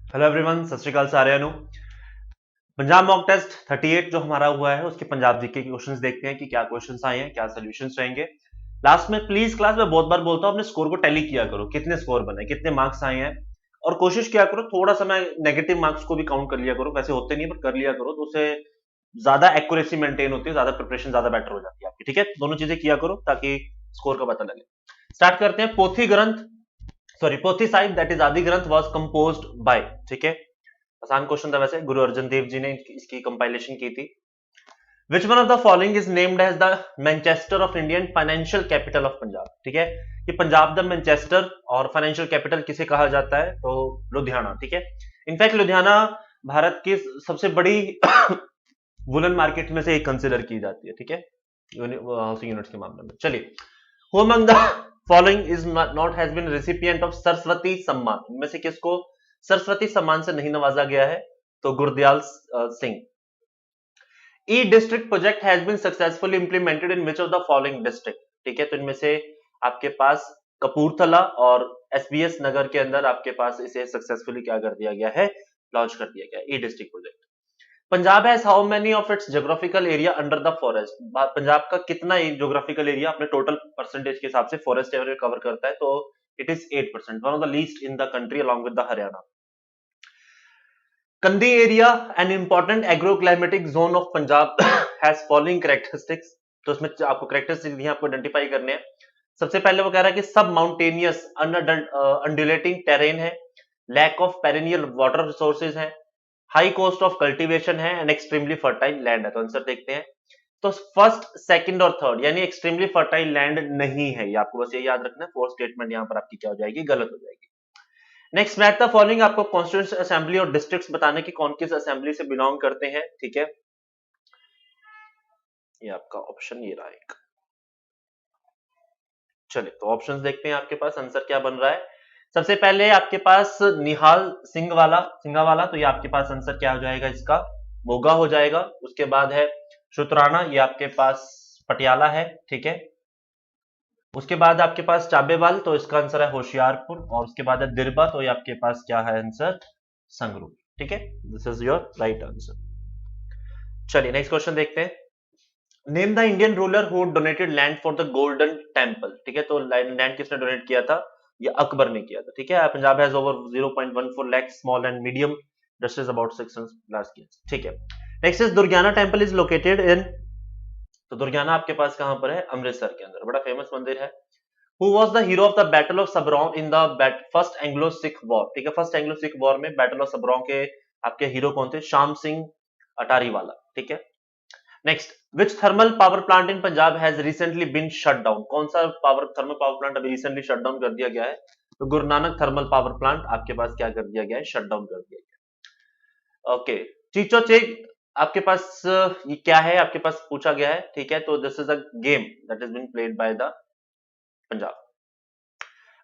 Hello everyone, सत श्री अकाल साਰਿਆਂ ਨੂੰ। पंजाब मॉक टेस्ट 38 जो हमारा हुआ है उसके पंजाब जीके के क्वेश्चंस देखते हैं कि क्या क्वेश्चंस आए हैं, क्या सॉल्यूशंस रहेंगे। लास्ट में प्लीज क्लास में बहुत बार बोलता हूं अपने स्कोर को टैली किया करो, कितने स्कोर बने, कितने मार्क्स आए हैं। और कोशिश किया करो थोड़ा सा मैं नेगेटिव मार्क्स को भी काउंट कर लिया करो, वैसे होते नहीं पर कर लिया करो तो उससे ज्यादा एक्यूरेसी मेंटेन होती है, ज्यादा प्रिपरेशन ज्यादा बेटर हो जाती है आपकी। ठीक है, दोनों चीजें किया करो ताकि स्कोर का पता लगे। स्टार्ट करते हैं। पोथी ग्रंथ, सॉरी पोथी साहिब दैट इज आदि ग्रंथ वाज कंपोज्ड बाय। ठीक है, आसान क्वेश्चन था वैसे, गुरु अर्जन देव जी ने इसकी कंपाइलेशन की थी। Which one of the following is named as the Manchester of Indian financial capital of Punjab. ठीक है, कि पंजाब द मैनचेस्टर और फाइनेंशियल कैपिटल किसे कहा जाता है, तो लुधियाना। ठीक है, इनफैक्ट लुधियाना भारत की सबसे बड़ी वुलन मार्केट में से एक कंसिडर की जाती है। ठीक है, हाउसिंग यूनिट्स के मामले में। चलिए, who among the following is not has been recipient of Saraswati Samman. इनमें से किसको सरस्वती सम्मान से नहीं नवाजा गया है, तो Gurdayal Singh. E district project has been successfully implemented in which of the following district. ठीक है, तो इनमें से आपके पास कपूरथला और एसबीएस नगर के अंदर आपके पास इसे सक्सेसफुली क्या कर दिया गया है, लॉन्च कर दिया गया e district project. Punjab has how many of its geographical area under the forest. Punjab का कितना ज्योग्राफिकल एरिया अपने टोटल परसेंटेज के हिसाब से फॉरेस्ट एरिया कवर करता है, तो it is 8%, one of the least in the country along with the Haryana. Kandi area, an important agroclimatic zone of Punjab has following characteristics। तो इसमें आपको characteristics दी हैं, आपको आइडेंटिफाई करने हैं। सबसे पहले वो कह रहा है कि सब माउंटेनियस अंडुलेटिंग टेरेन है, lack of perennial water resources है, हाई कॉस्ट ऑफ कल्टीवेशन है एंड एक्सट्रीमली फर्टाइल लैंड है। तो आंसर देखते हैं। तो फर्स्ट, सेकंड और थर्ड यानी एक्सट्रीमली फर्टाइल लैंड नहीं है, ये आपको बस ये याद रखना है। फोर्थ स्टेटमेंट यहां पर आपकी क्या हो जाएगी, गलत हो जाएगी। नेक्स्ट, मैच द फॉलोइंग, आपको कॉन्स्टिट्यूंट असेंबली और डिस्ट्रिक्ट्स बताने की कौन किस असेंबली से बिलोंग करते हैं। ठीक है, ये आपका ऑप्शन ये रहा एक। चलिए, तो ऑप्शंस देखते हैं आपके पास आंसर क्या बन रहा है। सबसे पहले आपके पास निहाल सिंगावाला, तो ये आपके पास आंसर क्या हो जाएगा, इसका मोगा हो जाएगा। उसके बाद है शुतराना, ये आपके पास पटियाला है। ठीक है, उसके बाद आपके पास चाबेवाल, तो इसका आंसर है होशियारपुर। और उसके बाद है दिरबा, तो ये आपके पास क्या है आंसर, संगरूर। ठीक है, this is your right answer. चलिए नेक्स्ट क्वेश्चन देखते हैं। Name the Indian ruler who donated land for the golden temple. ठीक है, तो लैंड किसने डोनेट किया था, ये अकबर ने किया था। ठीक है, Punjab has over 0.14 lakh small and medium industries about 600 large. ठीक है, next is Durgiana temple is located in. तो दुर्गियाना आपके पास कहां पर है, अमृतसर के अंदर, बड़ा फेमस मंदिर है। Who was the hero of the Battle of Sabron in the first Anglo-Sikh War। ठीक है, फर्स्ट एंग्लो सिख वॉर में बैटल ऑफ सबरों के आपके हीरो कौन थे, श्याम सिंह अटारी वाला। ठीक है, next, which thermal power plant in Punjab has recently been shut down. कौन सा थर्मल पावर प्लांट अभी रिसेंटली शट डाउन कर दिया गया है, तो Guru Nanak thermal power plant आपके पास क्या कर दिया गया है, शट डाउन कर दिया गया। ओके, चीचो चेक आपके पास ये क्या है, आपके पास पूछा गया है। ठीक है, तो this is a game that is been played by the Punjab.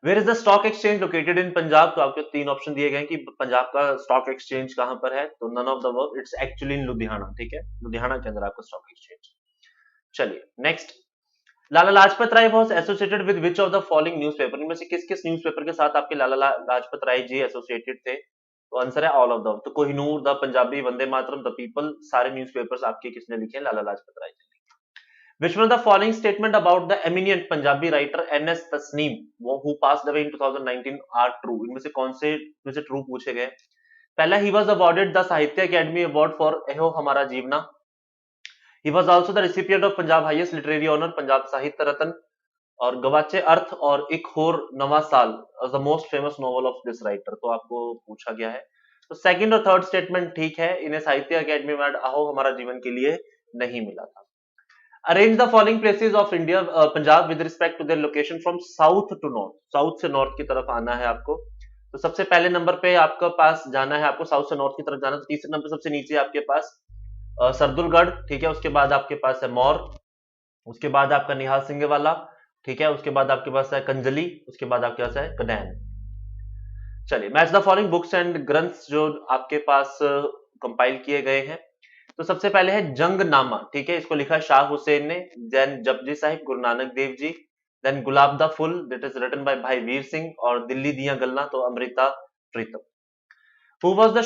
Where is the stock exchange located in Punjab. तो आपको तीन ऑप्शन दिए गए कि पंजाब का स्टॉक एक्सचेंज कहां पर है, तो none of the work, it's actually in Ludhiana. ठीक है, लुधियाना के अंदर आपको स्टॉक एक्सचेंज। चलिए next, Lala Lajpat Rai was associated with which of the following newspaper. इनमें से किस किस न्यूज़पेपर के साथ आपके लाजपत राय जी एसोसिएटेड थे, तो आंसर है ऑल ऑफ द। तो Kohinoor, the Punjabi, Vande Mataram, the people, सारे न्यूज़पेपर्स आपके किसने लिखे हैं, लाला Lajpat Rai ji. Which one of the following statement about the eminent Punjabi writer N.S. Tasneem, who passed away in 2019 are true? इनमें से कौन से में से ट्रू पूछे गए। पहला, he was awarded the साहित्य अकेडमी अवार्ड फॉर एहो हमारा जीवना। He was also the recipient of Punjab highest literary honor, Punjab साहित्य रत्न। और गवाचे अर्थ और एक होर नवा साल the most famous novel of this writer, तो आपको पूछा गया है। तो सेकंड और थर्ड स्टेटमेंट ठीक है, इन्हें साहित्य अकेडमी अवार्ड अहो हमारा जीवन के लिए नहीं मिला था। Arrange the following places of India Punjab with respect to their location from south to north. South से नॉर्थ की तरफ आना है आपको। तो सबसे पहले नंबर पे आपके पास जाना है, आपको साउथ से नॉर्थ की तरफ जाना। तो तीसरे नंबर सबसे नीचे आपके पास सरदुलगढ़। ठीक है, उसके बाद आपके पास है मौर, उसके बाद आपका निहाल सिंह वाला। ठीक है, उसके बाद आपके पास है कंजली, उसके बाद आपके पास है कदैन। चलिए, match the following books and ग्रंथ्स जो आपके पास कंपाइल किए गए हैं। तो सबसे पहले है जंगनामा। ठीक है, इसको लिखा शाह हुसैन ने। Then Japji Sahib, Guru Nanak Dev ji. Then Gulab the Phul, that is written by Bhai Vir Singh. और दिल्ली दियां गल्लां, तो Amrita Pritam. When was the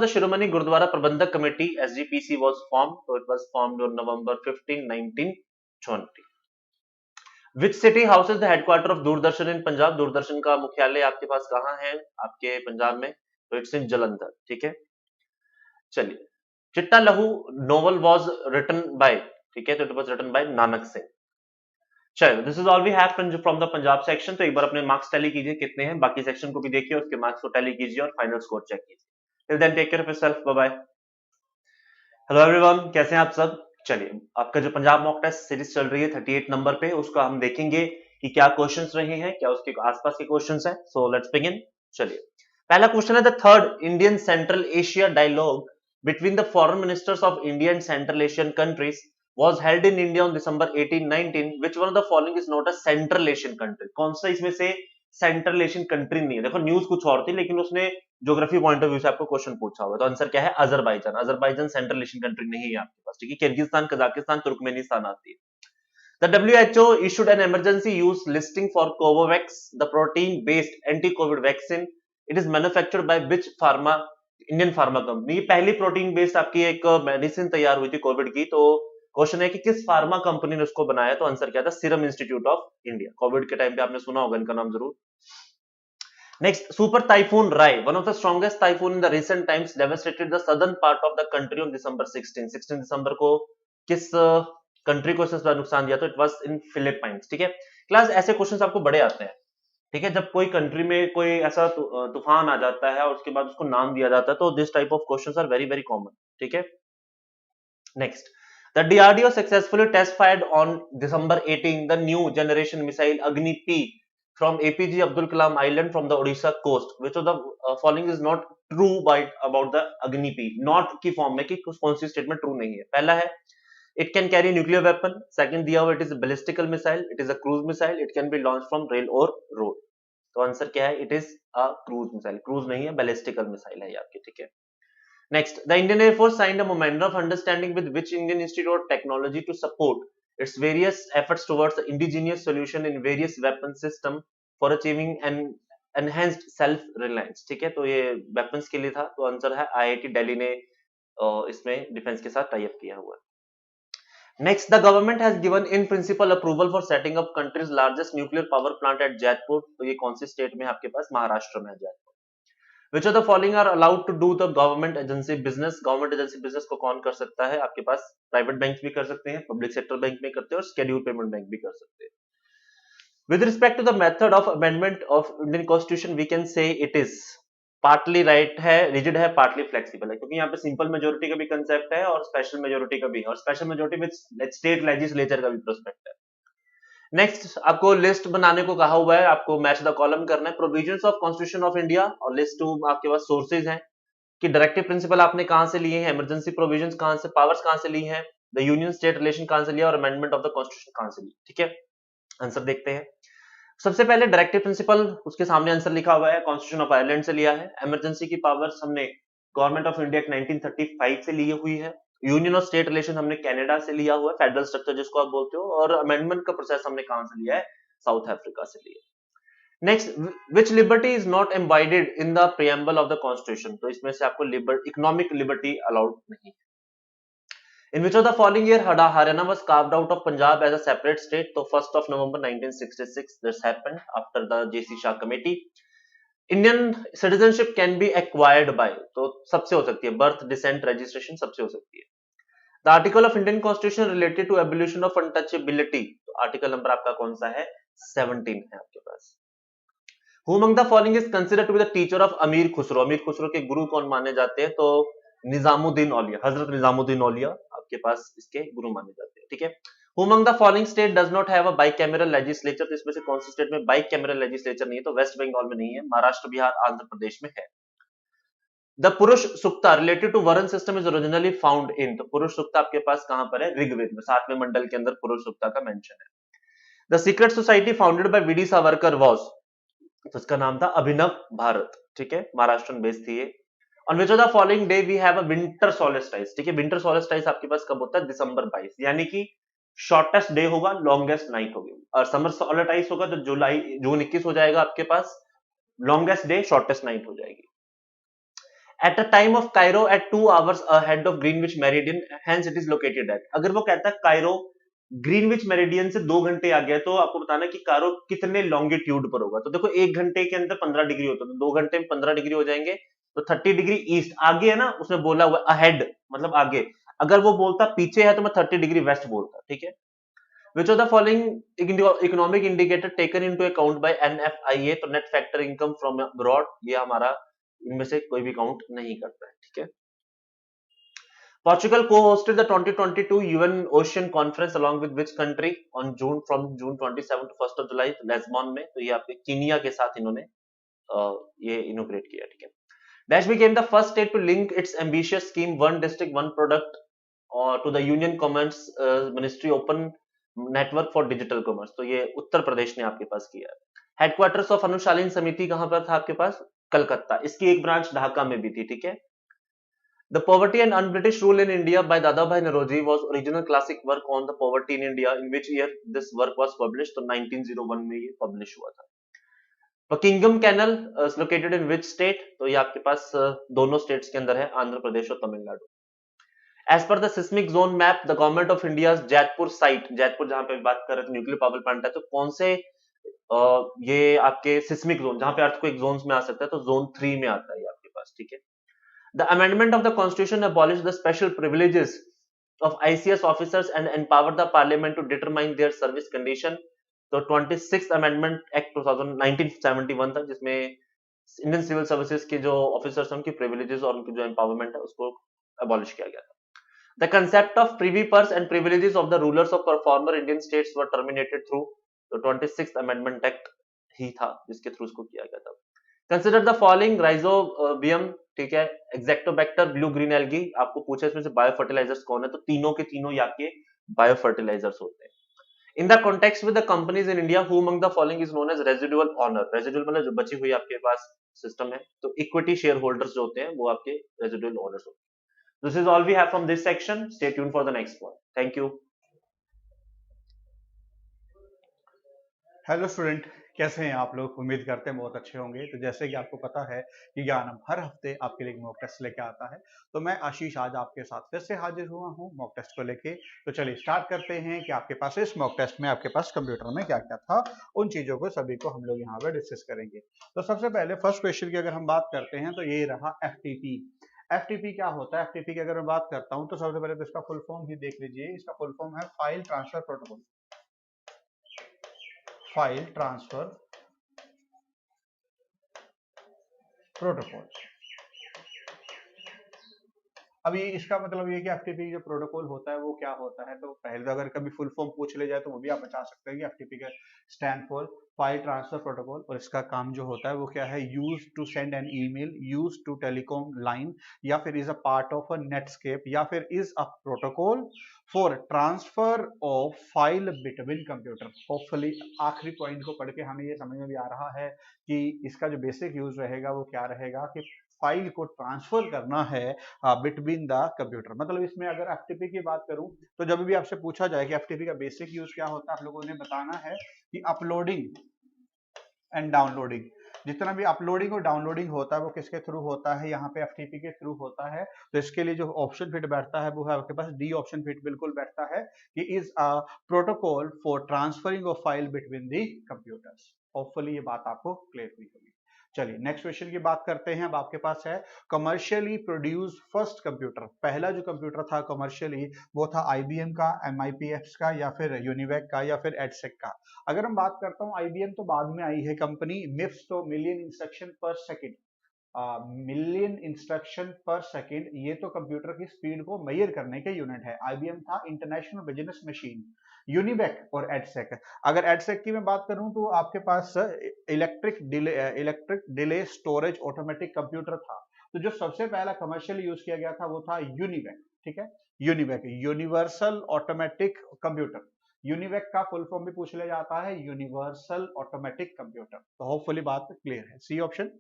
Shiromani Gurudwara Prabandhak Committee (SGPC) was formed? So it was formed on November 15, 1920. Which city houses the headquarter of Doordarshan in Punjab? Doordarshan का मुख्यालय आपके पास कहाँ है आपके पंजाब में? तो इट्स इन जलंधर. ठीक है, चलिए. चिट्टा लहू नोवेल वाज रिटन बाय, ठीक है, तो it was written by Nanak Singh. चलो, this is all we have from the Punjab section. तो एक बार अपने मार्क्स टैली कीजिए कितने हैं, बाकी सेक्शन को भी देखिए, उसके मार्क्स को टैली कीजिए और फाइनल स्कोर चेक कीजिए. Till then take care of yourself, bye bye. Hello everyone, कैसे हैं आप सब? चलिए, आपका जो पंजाब मॉक टेस्ट सीरीज चल रही है 38 नंबर पे, उसका हम देखेंगे कि क्या क्वेश्चंस रहे हैं, क्या उसके आसपास के क्वेश्चंस हैं. So let's begin. चलिए, पहला क्वेश्चन है the third Indian Central Asia dialogue between the foreign ministers of India and Central Asian countries was held in India on December 1819. Which one of the following is not a Central Asian country? कौन सा इसमें से central Asian country नहीं है? देखो news कुछ और थी, लेकिन उसने ज्योग्राफी पॉइंट ऑफ व्यू से आपको क्वेश्चन पूछा हुआ. तो आंसर क्या है? Azerbaijan. Azerbaijan central Asian country नहीं है आपके पास, ठीक है. किर्गिस्तान, कजाकिस्तान, तुर्कमेनिस्तान आती है. The WHO issued an emergency use listing for Covovax, the protein-based anti-COVID vaccine. It is manufactured by which pharma? Indian pharma company. ये पहली प्रोटीन बेस्ड आपकी एक मेडिसिन तैयार हुई थी कोविड की. तो क्वेश्चन है कि किस फार्मा कंपनी ने उसको बनाया? तो आंसर क्या था? Serum Institute of India. Covid के टाइम पे आपने सुना होगा इनका नाम जरूर. Next, super typhoon Rai, one of the strongest typhoon in the recent times, devastated the southern part of the country on December 16 दिसंबर को किस कंट्री को इससे नुकसान दिया? तो इट वाज इन फिलीपाइंस. ठीक है क्लास, ऐसे क्वेश्चंस आपको बड़े आते हैं. ठीक है, जब कोई कंट्री में कोई ऐसा तूफान आ जाता है और उसके बाद उसको नाम दिया जाता है, तो this type of questions are very very common. ठीक है, next, the DRDO successfully test fired on December 18 the new generation missile Agni P from APJ Abdul Kalam Island from the Odisha coast. Which of the following is not true by about the Agni P? Not की form में कि कौन सी statement true नहीं है. पहला है it can carry nuclear weapon. Second दिया हुआ it is a ballistical missile, it is a cruise missile, it can be launched from rail or road. तो आंसर क्या है? It is a cruise missile. Cruise नहीं है, ballistical missile है आपकी. ठीक है, next, the Indian Air Force signed a memorandum of understanding with which Indian Institute of Technology to support its various efforts towards indigenous solution in various weapon system for achieving an enhanced self reliance. ठीक है, तो ये weapons के लिए था. तो answer है IIT Delhi ने इसमें डिफेंस के साथ टाई अप किया हुआ है. Next, the government has given in principle approval for setting up country's largest nuclear power plant at Jaipur. तो ये कौन सी स्टेट में है आपके पास? महाराष्ट्र में है Jaipur. Which of the following are allowed to do the government agency business? Government agency business को कौन कर सकता है? आपके पास प्राइवेट बैंक भी कर सकते हैं, पब्लिक सेक्टर बैंक भी करते हैं और scheduled payment बैंक भी कर सकते हैं. With respect to the method of amendment of Indian Constitution, we can say it is partly right है, रिजिड है, पार्टली फ्लेक्सिबल है, क्योंकि यहाँ पे सिंपल मेजोरिटी का भी कंसेप्ट है और स्पेशल मेजोरिटी का भी है, और special majority with state legislature का भी प्रोस्पेक्ट है. नेक्स्ट, आपको लिस्ट बनाने को कहा हुआ है, आपको मैच द कॉलम करना है. Provisions of constitution of India, और लिस्ट टू आपके पास सोर्सेज हैं कि डायरेक्टिव प्रिंसिपल आपने कहां से लिए हैं, इमरजेंसी प्रोविजंस कहां से, पावर्स कहां से ली हैं, द यूनियन स्टेट रिलेशन कहां से लिया और अमेंडमेंट ऑफ द कॉन्स्टिट्यूशन कहां से ली. ठीक है, आंसर देखते हैं. सबसे पहले डायरेक्टिव प्रिंसिपल, उसके सामने आंसर लिखा हुआ है, कॉन्स्टिट्यूशन ऑफ आयरलैंड से लिया है. इमरजेंसी की पावर्स हमने गवर्नमेंट ऑफ इंडिया 1935 से ली हुई है. यूनियन और स्टेट रिलेशन हमने कनाडा से लिया हुआ है, फेडरल स्ट्रक्चर जिसको आप बोलते हो. और अमेंडमेंट का प्रोसेस हमने कहां से लिया है? साउथ अफ्रीका से लिया. Next, which liberty is not embodied in the preamble of the constitution? तो इसमें से आपको इकोनॉमिक लिबर्टी अलाउड नहीं. In which of the following year Haryana was carved out of Punjab as a separate state? So 1st of November 1966 this happened after the J.C. Shah committee. Indian citizenship can be acquired by, तो सबसे हो सकती है, birth, descent, registration सबसे हो सकती है. The article of Indian Constitution related to abolition of untouchability, तो आर्टिकल नंबर आपका कौन सा है? 17 है आपके पास. Who among the following is considered to be the teacher of Amir Khusro? अमीर खुसरो के गुरु कौन माने जाते हैं? तो निजामुद्दीन औलिया, हजरत निजामुद्दीन औलिया आपके पास इसके गुरु माने जाते हैं. ठीक है, Who among the following state does not have a bicameral legislature? तो इसमें से कौन सी स्टेट में बाइकैमरल लेजिस्लेचर नहीं है? तो वेस्ट बंगाल में नहीं है, महाराष्ट्र, बिहार, आंध्र प्रदेश में है. The Purusha Sukta related to varna system is originally found in, तो पुरुष सुक्ता आपके पास कहां पर है? ऋग्वेद में, 7वें मंडल के अंदर पुरुष सुक्ता का मेंशन है. The secret society founded by V D Savarkar was, तो इसका नाम था अभिनव भारत. ठीक है, महाराष्ट्र बेस्ड थी ये. On which of the following day we have a winter solstice? ठीक है, विंटर सोल्स्टाइस आपके पास कब होता है? दिसंबर 22, यानी कि शॉर्टेस्ट डे होगा, लॉन्गेस्ट नाइट होगी. और समर सोल्स्टाइस होगा तो जून 21 हो जाएगा आपके पास, लॉन्गेस्ट डे शॉर्टेस्ट नाइट हो जाएगी. At a time of Cairo at 2 hours ahead of Greenwich Meridian, hence it is located at। अगर वो कहता है कायरो ग्रीनविच मेरिडियन से 2 घंटे आ गया, तो आपको बताना है कि कायरो कितने लॉन्गिट्यूड पर होगा। तो देखो 1 घंटे के अंदर 15 डिग्री होता है, तो 2 घंटे में 15 डिग्री हो जाएंगे, तो 30 डिग्री ईस्ट आगे है ना, उसने बोला हुआ अहेड मतलब आगे। अगर वो बोलता पीछे है तो मैं 30 डिग्री वेस्ट बोलता, ठीक है। Which of the following economic indicator taken into account by NFIA, तो net factor income from abroad, ये हमारा इनमें से कोई भी काउंट नहीं करता है, ठीक है। Portugal co-hosted the 2022 UN Ocean Conference along with which country on June 27 to 1st of July, लेस्बोन में। तो ये आपके कीनिया के साथ इन्होंने ये इनोग्रेट किया, ठीक है। Dash became the first state to link its ambitious scheme One District One Product to the Union Commerce Ministry Open Network for Digital Commerce। तो ये उत्तर प्रदेश ने आपके पास किया है। हेडक्वार्टर्स ऑफ अनुशालीन समिति कहां पर था आपके पास? कलकत्ता। इसकी एक ब्रांच ढाका में भी थी, ठीक है। The Poverty and Un-British Rule in India by Dadabhai Naoroji was original classic work on the poverty in India, in which year this work was published? तो 1901 में ये पब्लिश हुआ था। Buckingham Canal located in which state? तो ये आपके पास दोनों states के अंदर है, आंध्र प्रदेश और Tamil Nadu. As per the seismic zone map, the government of India Jaitapur site, Jaitapur जहां पे बात कर रहे थे न्यूक्लियर पावर प्लांट है, तो कौन से ये आपके सिस्मिक जोन जहां पे अर्थक्वेक जोन्स में आ सकता है, तो जोन 3 में आता है ये आपके पास, ठीक है। The amendment of the constitution abolished the special privileges of ICS officers and empowered the parliament to determine their service condition। तो 26th अमेंडमेंट एक्ट 1971 था, जिसमें इंडियन सिविल सर्विसेज के जो ऑफिसर्स हैं उनकी प्रिविलेजेस और उनकी जो एम्पावरमेंट है उसको अबॉलिश किया गया था। The concept of privy purse and privileges of the rulers of former Indian states were terminated through, तो 26th अमेंडमेंट एक्ट ही था जिसके थ्रू उसको किया गया था। कंसिडर द फॉलोइंग राइजोबियम, ठीक है, एक्जेक्टोबैक्टर, ब्लू ग्रीन एल्गी। आपको पूछा इसमें से बायो फर्टिलाइजर्स कौन है, तो तीनों के तीनों या के बायो फर्टिलाइजर्स होते हैं। In the context with the companies in India who among the following is known as residual owner. Residual मतलब जो बची हुई आपके पास सिस्टम है, तो इक्विटी शेयर होल्डर्स जो होते हैं वो आपके रेजिडुअल ओनर्स होते हैं। This is all we have from this section. Stay tuned for the next one. Thank you. Hello student, कैसे हैं आप लोग? उम्मीद करते हैं बहुत अच्छे होंगे। तो जैसे कि आपको पता है कि ज्ञानम हर हफ्ते आपके लिए मॉक टेस्ट लेके आता है, तो मैं आशीष आज आपके साथ फिर से हाजिर हुआ हूं मॉक टेस्ट को लेके। तो चलिए स्टार्ट करते हैं कि आपके पास इस मॉक टेस्ट में आपके पास कंप्यूटर में क्या क्या था, उन चीजों को सभी को हम लोग यहाँ पर डिस्कस करेंगे। तो सबसे पहले फर्स्ट क्वेश्चन की अगर हम बात करते हैं तो ये रहा FTP। FTP क्या होता है? FTP की अगर मैं बात करता हूँ तो सबसे पहले तो इसका फुल फॉर्म ही देख लीजिए। इसका फुल फॉर्म है file transfer protocol. File transfer protocol. अभी इसका मतलब ये कि एफटीपी जो प्रोटोकॉल होता है वो क्या होता है, तो पहले तो अगर कभी फुल फॉर्म पूछ ले जाए तो वो भी आप बता सकते हैं कि एफटीपी का stand for file transfer protocol. और इसका काम जो होता है वो क्या है? Use to send an email, use to telecom line, या फिर is a part of a Netscape, या फिर is a protocol for transfer of file between computer. Hopefully आखिरी पॉइंट को पढ़ के हमें ये समझ में भी आ रहा है कि इसका जो बेसिक यूज रहेगा वो क्या रहेगा कि फाइल को ट्रांसफर करना है बिटवीन द कंप्यूटर। मतलब इसमें अगर एफटीपी की बात करूं तो जब भी आपसे पूछा जाए कि एफटीपी का बेसिक यूज क्या होता है, आप लोगों ने बताना है कि अपलोडिंग एंड डाउनलोडिंग। जितना भी अपलोडिंग और डाउनलोडिंग होता है वो किसके थ्रू होता है? यहाँ पे एफटीपी के थ्रू होता है। तो इसके लिए जो ऑप्शन फिट बैठता है वो है आपके पास डी ऑप्शन फिट बिल्कुल बैठता है कि is a protocol for transferring of file between the computers. Hopefully ये बात आपको क्लियर हुई होगी। चलिए नेक्स्ट क्वेश्चन की बात करते हैं। अब आपके पास है कमर्शियली प्रोड्यूस फर्स्ट कंप्यूटर। पहला जो कंप्यूटर था कमर्शियली वो था IBM का, MIPS का, या फिर यूनिवेक का, या फिर एडसेक का। अगर हम बात करता हूँ IBM तो बाद में आई है कंपनी। मिप्स तो मिलियन इंस्ट्रक्शन पर सेकेंड, मिलियन इंस्ट्रक्शन पर सेकेंड, ये तो कंप्यूटर की स्पीड को मेजर करने के यूनिट है। IBM था इंटरनेशनल बिजनेस मशीन। यूनिवेक और एडसेक, अगर एडसेक की मैं बात करूं तो आपके पास electric delay storage automatic computer था। तो जो सबसे पहला कमर्शियल यूज किया गया था वो था यूनिवेक, ठीक है। UNIVAC universal automatic computer. UNIVAC का फुल फॉर्म भी पूछ लिया जाता है, यूनिवर्सल ऑटोमेटिक कंप्यूटर। तो होपफुली बात क्लियर है। C option.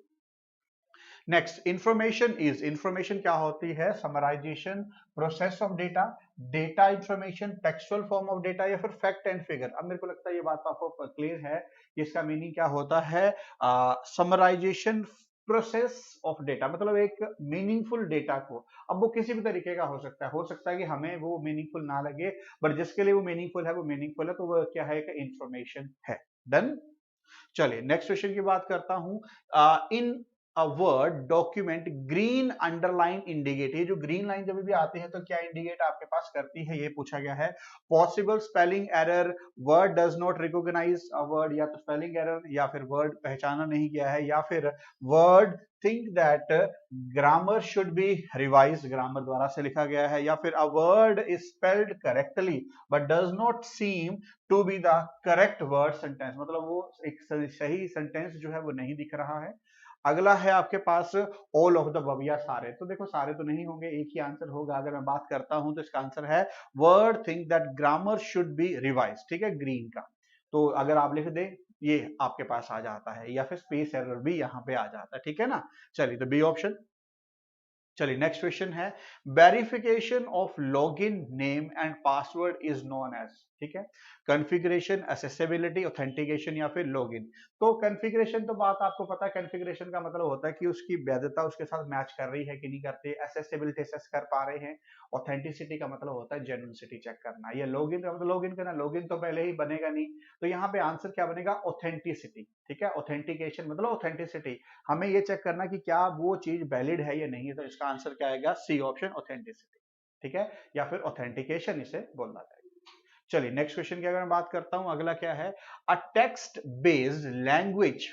Next, information is, information क्या होती है? Summarisation, process of data, data information, textual form of data, या फिर फैक्ट एंड फिगर। अब मेरे को लगता है ये बात आपको क्लियर है कि इसका मीनिंग क्या होता है। समराइजेशन, प्रोसेस ऑफ डेटा, मतलब एक मीनिंगफुल डेटा को, अब वो किसी भी तरीके का हो सकता है कि हमें वो मीनिंगफुल ना लगे, बट जिसके लिए वो मीनिंगफुल है, वो मीनिंगफुल है, तो वो क्या है, एक इंफॉर्मेशन है। डन। चलिए नेक्स्ट क्वेश्चन की बात करता हूं। In a word document green underline indicate, ये जो ग्रीन लाइन जब भी आती है तो क्या इंडिकेट आपके पास करती है, ये पूछा गया है। Possible spelling error, word does not recognise a word, या तो स्पेलिंग एरर, या फिर वर्ड पहचाना नहीं गया है, या फिर word think that grammar should be revise, grammar द्वारा से लिखा गया है, या फिर a word is spelled correctly but does not seem to be the correct word sentence, मतलब वो एक सही सेंटेंस जो है वो नहीं दिख रहा है। अगला है आपके पास ऑल ऑफ द अबव, या सारे, तो देखो सारे तो नहीं होंगे, एक ही आंसर होगा। अगर मैं बात करता हूं तो इसका आंसर है word think that grammar should be revise, ठीक है, ग्रीन का। तो अगर आप लिख दें ये आपके पास आ जाता है, या फिर स्पेस एरर भी यहाँ पे आ जाता है, ठीक है ना। चलिए तो बी ऑप्शन। चलिए नेक्स्ट क्वेश्चन है, verification of login name and password is known as, ठीक है, कॉन्फ़िगरेशन, एक्सेसिबिलिटी, ऑथेंटिकेशन, या फिर लॉगिन। तो कॉन्फ़िगरेशन तो बात आपको पता है, कॉन्फ़िगरेशन का मतलब होता है कि उसकी वैधता उसके साथ मैच कर रही है कि नहीं करती, एक्सेसिबिलिटी असेस कर पा रहे हैं, ऑथेंटिसिटी का मतलब होता है जेन्युइनिटी चेक करना, ये लॉगिन का मतलब लॉगिन करना, लॉगिन तो पहले ही बनेगा नहीं, तो यहाँ पे आंसर क्या बनेगा, ऑथेंटिसिटी, ठीक है, ऑथेंटिकेशन मतलब ऑथेंटिसिटी, हमें ये चेक करना कि क्या वो चीज वैलिड है या नहीं है, तो इसका आंसर क्या आएगा, सी ऑप्शन, ऑथेंटिसिटी, ठीक है, या फिर ऑथेंटिकेशन इसे बोलना चाहिए। चलिए नेक्स्ट क्वेश्चन की अगर मैं बात करता हूं, अगला क्या है, a text based language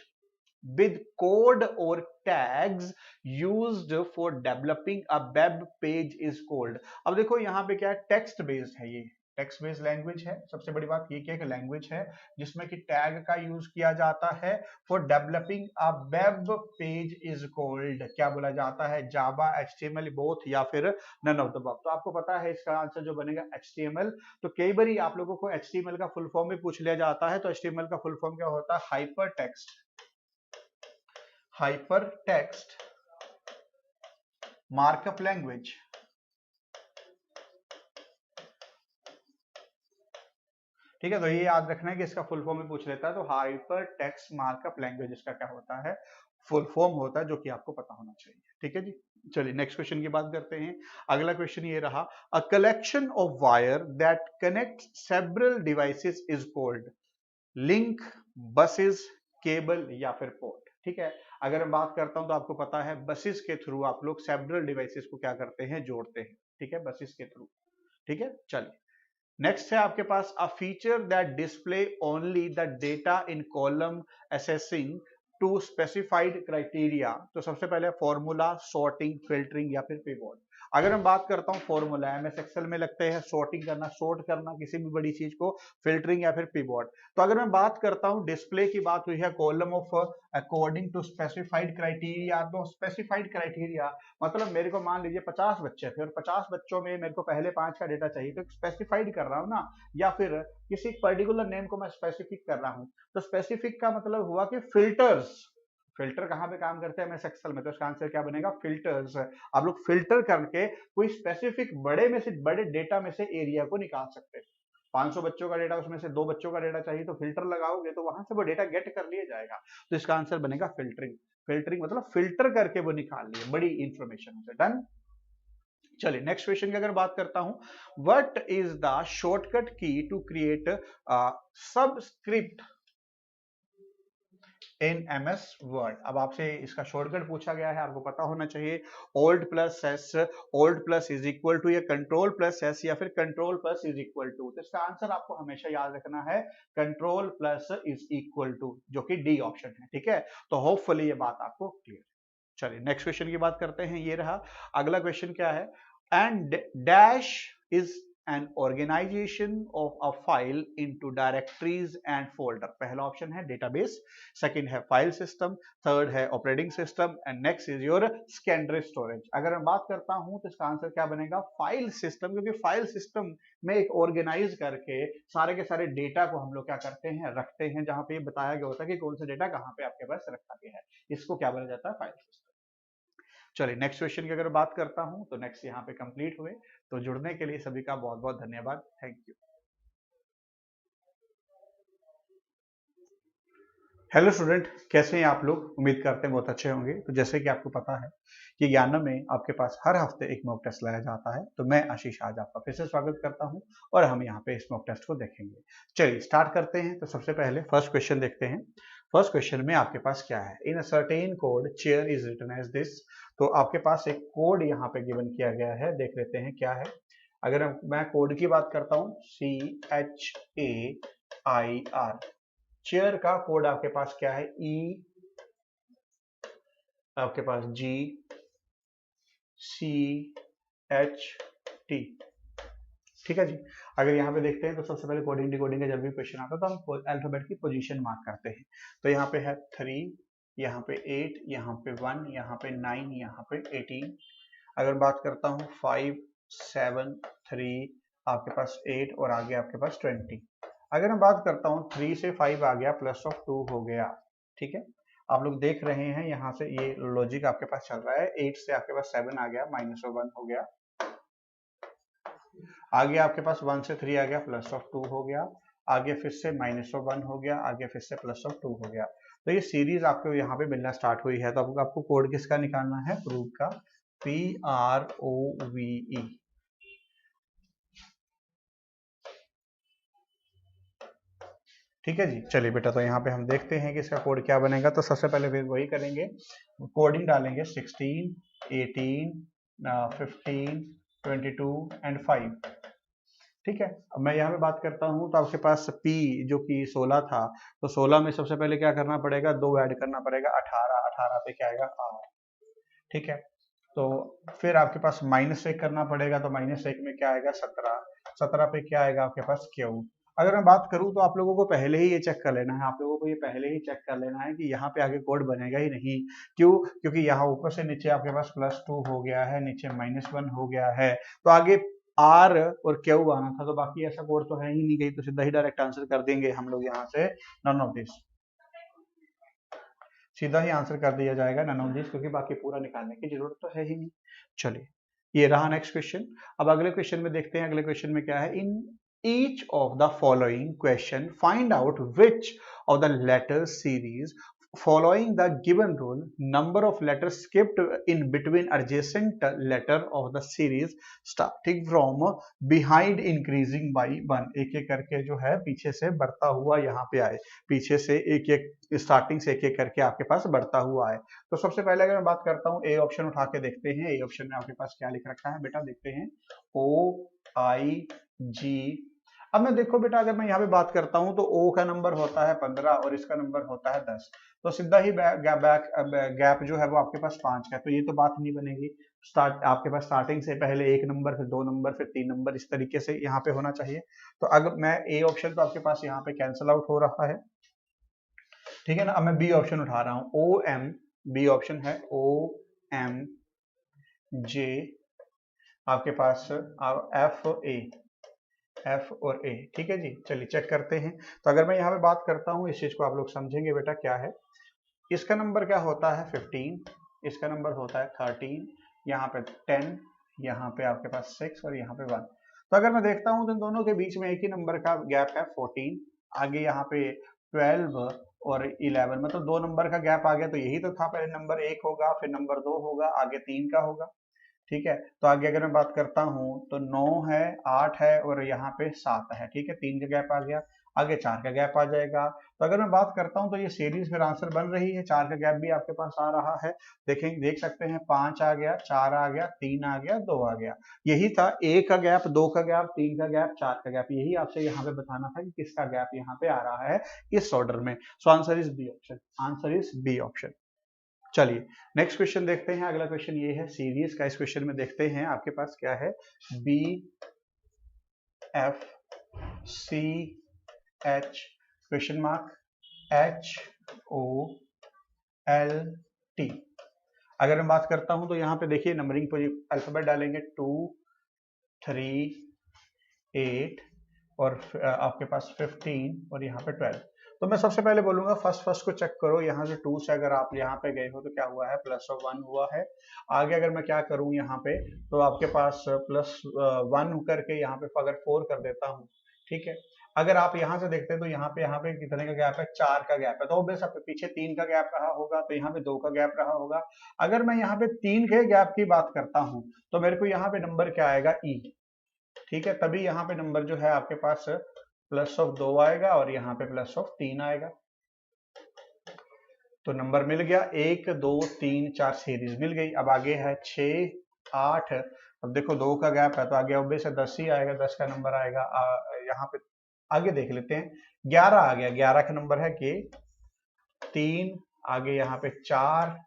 with code or tags used for developing a web page is called। अब देखो यहाँ पे क्या है, टेक्स्ट बेस्ड है, ये टेक्स्ट बेस्ड लैंग्वेज है, सबसे बड़ी बात ये क्या है, लैंग्वेज है जिसमें कि टैग का यूज किया जाता है for developing a web page is called, क्या बोला जाता है, जावा, एचटीएमएल बोथ, या फिर नन ऑफ द अबव। तो आपको पता है इसका आंसर जो बनेगा एचटीएमएल। तो कई बार आप लोगों को एचटीएमएल का फुल फॉर्म भी पूछ लिया जाता है, तो एचटीएमएल का फुल फॉर्म क्या होता है, hyper text, hypertext markup language, ठीक है। तो ये याद रखना है कि इसका फुल फॉर्म भी पूछ लेता है, तो हाइपर टेक्स्ट मार्कअप लैंग्वेज इसका क्या होता है, फुल फॉर्म होता है, जो कि आपको पता होना चाहिए, ठीक है जी। चलिए नेक्स्ट क्वेश्चन की बात करते हैं। अगला क्वेश्चन ये रहा, a collection of wire that connect several devices is called, link, buses, cable, या फिर पोर्ट, ठीक है। अगर मैं बात करता हूं तो आपको पता है बसेस के थ्रू आप लोग सेवरल डिवाइसेस को क्या करते हैं, जोड़ते हैं, ठीक है, बसेस के थ्रू, ठीक है। चलिए नेक्स्ट है आपके पास, a feature that display only the data in column accessing to specified criteria. तो सबसे पहले फॉर्मूला, सॉर्टिंग, फिल्टरिंग, या फिर पिवोट। अगर मैं बात करता हूं फॉर्मूला, एमएस एक्सेल में लगते हैं सॉर्टिंग करना, सॉर्ट करना किसी भी बड़ी चीज को, फिल्टरिंग या फिर पिवोट। तो अगर मैं बात करता हूं डिस्प्ले की, बात हुई है column of according to specified criteria, तो स्पेसिफाइड क्राइटेरिया मतलब मेरे को मान लीजिए 50 बच्चे थे और 50 बच्चों में मेरे को पहले 5 का डेटा चाहिए, तो स्पेसिफाइड कर रहा हूँ ना, या फिर किसी पर्टिकुलर नेम को मैं स्पेसिफिक कर रहा हूं, तो स्पेसिफिक का मतलब हुआ कि फिल्टर्स, फिल्टर कहां पे काम करते हैं, एमएस एक्सेल में, तो इसका आंसर क्या बनेगा, फिल्टर्स। आप लोग फिल्टर करके कोई स्पेसिफिक बड़े में से, बड़े डेटा में से एरिया को निकाल सकते हैं। 500 बच्चों का डेटा, उसमें से 2 बच्चों का डेटा चाहिए, तो फिल्टर लगाओगे तो वहां से वो डेटा गेट कर लिया जाएगा, तो इसका आंसर बनेगा फिल्टरिंग। फिल्टरिंग मतलब फिल्टर करके वो निकाल लिए बड़ी इंफॉर्मेशन से। डन। चलिए नेक्स्ट क्वेश्चन की अगर बात करता हूं, what is the shortcut key to create subscript in MS Word. अब आपसे इसका शॉर्टकट पूछा गया है, आपको पता होना चाहिए, alt plus S, alt plus is equal to, या कंट्रोल प्लस एस, या फिर control plus is equal to. तो इसका आंसर आपको हमेशा याद रखना है control plus is equal to, जो कि डी ऑप्शन है, ठीक है। तो होपफुली ये बात आपको क्लियर। चलिए नेक्स्ट क्वेश्चन की बात करते हैं, ये रहा। अगला क्वेश्चन क्या है, and dash is an organisation of a file into directories and folder. पहला ऑप्शन है डेटाबेस, सेकंड है फाइल सिस्टम, थर्ड है operating system, and next is your secondary storage. अगर मैं बात करता हूं तो इसका आंसर क्या बनेगा, फाइल सिस्टम, क्योंकि फाइल सिस्टम में एक ऑर्गेनाइज करके सारे के सारे डेटा को हम लोग क्या करते हैं, रखते हैं, जहां पे ये बताया गया होता है कि कौन सा डेटा कहां पे आपके पास रखा गया है, इसको क्या बोला जाता है, फाइल सिस्टम। चलिए नेक्स्ट क्वेश्चन की अगर बात करता हूं तो नेक्स्ट यहाँ पे कंप्लीट हुए, तो जुड़ने के लिए सभी का बहुत बहुत धन्यवाद, थैंक यू। हेलो स्टूडेंट, कैसे हैं आप लोग? उम्मीद करते हैं बहुत अच्छे होंगे। तो जैसे कि आपको पता है कि ज्ञानम में आपके पास हर हफ्ते एक मॉक टेस्ट लाया जाता है, तो मैं आशीष आज आपका फिर से स्वागत करता हूं और हम यहाँ पे इस मॉक टेस्ट को देखेंगे। चलिए स्टार्ट करते हैं। तो सबसे पहले फर्स्ट क्वेश्चन देखते हैं। फर्स्ट क्वेश्चन में आपके पास क्या है? In a certain code chair is written as this. तो आपके पास एक कोड यहाँ पे गिवन किया गया है, देख लेते हैं क्या है। अगर मैं कोड की बात करता हूँ, CHAIR, चेयर का कोड आपके पास क्या है? आपके पास GCHT। ठीक है जी। अगर यहाँ पे देखते हैं तो सबसे पहले कोडिंग डिकोडिंग का जब भी क्वेश्चन आता है तो हम अल्फाबेट की पोजीशन मार्क करते हैं। तो यहाँ पे है 3, यहाँ पे 8, यहाँ पे 1, यहाँ पे 9, यहाँ पे 18। अगर बात करता हूँ 5, 7, 3, आपके पास 8 और आगे आपके पास 20। अगर मैं बात करता हूँ 3 से 5 आ गया, प्लस ऑफ 2 हो गया। ठीक है, आप लोग देख रहे हैं यहाँ से ये लॉजिक आपके पास चल रहा है। 8 से आपके पास 7 आ गया, माइनस ऑफ 1 हो गया। आगे आपके पास 1 से 3 आ गया, प्लस ऑफ 2 हो गया। आगे फिर से माइनस ऑफ 1 हो गया, आगे फिर से प्लस ऑफ 2 हो गया। तो ये सीरीज आपको यहाँ पे मिलना स्टार्ट हुई है। तो आपको कोड किसका निकालना है? प्रूव का, PROVE। ठीक है जी। चलिए बेटा, तो यहाँ पे हम देखते हैं कि इसका कोड क्या बनेगा। तो सबसे पहले फिर वही करेंगे, कोडिंग डालेंगे 16, 18, 15, 22 एंड 5। ठीक है, अब मैं यहाँ पे बात करता हूँ तो आपके पास P जो कि 16 था, तो 16 में सबसे पहले क्या करना पड़ेगा? 2 ऐड करना पड़ेगा, 18। 18 पे क्या आएगा? R। ठीक है, तो फिर आपके पास -1 करना पड़ेगा, तो -1 में क्या आएगा? 17। 17 पे क्या आएगा आपके पास? Q। अगर मैं बात करूं तो आप लोगों को पहले ही ये चेक कर लेना है, आप लोगों को ये पहले ही चेक कर लेना है कि यहाँ पे आगे कोड बनेगा ही नहीं। क्यों? क्योंकि यहाँ ऊपर से नीचे आपके पास +2 हो गया है, नीचे -1 हो गया है, तो आगे R और Q आना था। तो बाकी ऐसा कोड तो है ही नहीं, कहीं तो सीधा ही डायरेक्ट आंसर कर देंगे हम लोग यहाँ से नन ऑफ दिस। सीधा ही आंसर कर दिया जाएगा नन ऑफ दिस, क्योंकि बाकी पूरा निकालने की जरूरत तो है ही नहीं। चलिए, ये रहा नेक्स्ट क्वेश्चन। अब अगले क्वेश्चन में देखते हैं। अगले क्वेश्चन में क्या है? इन each of the following question find out which of the letter series following the given rule number of letters skipped in between adjacent letter of the series starting from behind increasing by 1। एक एक करके जो है पीछे से बढ़ता हुआ यहाँ पे आए, पीछे से एक एक स्टार्टिंग से एक एक करके आपके पास बढ़ता हुआ आए। तो सबसे पहले अगर मैं बात करता हूँ, ए ऑप्शन उठा के देखते हैं। ए ऑप्शन में आपके पास क्या लिख रखा है बेटा? देखते हैं, OIG। अब मैं देखो बेटा, अगर मैं यहाँ पे बात करता हूँ तो O का नंबर होता है 15 और इसका नंबर होता है 10। तो सीधा ही गैप जो है वो आपके पास 5 का है, तो ये तो बात नहीं बनेगी। स्टार्ट आपके पास स्टार्टिंग से पहले 1 नंबर, फिर 2 नंबर, फिर 3 नंबर, इस तरीके से यहाँ पे होना चाहिए। तो अगर मैं ए ऑप्शन तो आपके पास यहाँ पे कैंसिल आउट हो रहा है। ठीक है ना। अब मैं बी ऑप्शन उठा रहा हूँ, OM। बी ऑप्शन है OMJ, आपके पास F और A। ठीक है जी। चलिए चेक करते हैं। तो अगर मैं यहाँ पे बात करता हूँ, इस चीज को आप लोग समझेंगे बेटा क्या है। इसका नंबर क्या होता है? 15, इसका नंबर होता है 13, यहाँ पे 10, यहाँ पे आपके पास 6 और यहाँ पे 1। तो अगर मैं देखता हूँ तो इन दोनों के बीच में एक ही नंबर का गैप है 14। आगे यहाँ पे 12 और 11, मतलब 2 नंबर का गैप आ गया। तो यही तो था, पहले नंबर 1 होगा, फिर नंबर 2 होगा, आगे 3 का होगा। ठीक है, तो आगे अगर मैं बात करता हूँ तो 9 है, 8 है और यहाँ पे 7 है। ठीक है, 3 का गैप आ गया, आगे 4 का गैप आ जाएगा। तो अगर मैं बात करता हूँ तो ये सीरीज फिर आंसर बन रही है। 4 का गैप भी आपके पास आ रहा है, देख सकते हैं। 5 आ गया, 4 आ गया, 3 आ गया, 2 आ गया। यही था, 1 का गैप, 2 का गैप, 3 का गैप, 4 का गैप। यही आपसे यहाँ पे बताना था कि किसका गैप यहाँ पे आ रहा है इस ऑर्डर में। So answer is B option. Answer is B option. चलिए नेक्स्ट क्वेश्चन देखते हैं। अगला क्वेश्चन ये है सीरीज का। इस क्वेश्चन में देखते हैं आपके पास क्या है। BFCH question mark HOLT। अगर मैं बात करता हूं तो यहाँ पे देखिए नंबरिंग अल्फाबेट डालेंगे 2, 3, 8 और आपके पास 15 और यहाँ पे 12। तो मैं सबसे पहले बोलूंगा फर्स्ट को चेक करो। यहाँ से 2 से अगर आप यहाँ पे गए हो तो क्या हुआ है? +1 हुआ है। आगे अगर मैं क्या करूं यहाँ पे, तो आपके पास +1 करके यहाँ पे अगर 4 कर देता हूँ। ठीक है, अगर आप यहाँ से देखते हैं तो यहाँ पे कितने का गैप है, 4 का गैप है, तो ऑब्वियस आप पीछे 3 का गैप रहा होगा, तो यहाँ पे 2 का गैप रहा होगा। अगर मैं यहाँ पे 3 के गैप की बात करता हूँ तो मेरे को यहाँ पे नंबर क्या आएगा, ई। ठीक है, तभी यहाँ पे नंबर जो है आपके पास +2 आएगा और यहाँ पे +3 आएगा। तो नंबर मिल गया, 1 2 3 4 सीरीज मिल गई। अब आगे है 6 8। अब देखो 2 का गैप है तो आगे ऑब्वियस है 10 ही आएगा, 10 का नंबर आएगा। यहाँ पे आगे देख लेते हैं, 11 आ गया, 11 का नंबर है के 3, आगे यहाँ पे 4,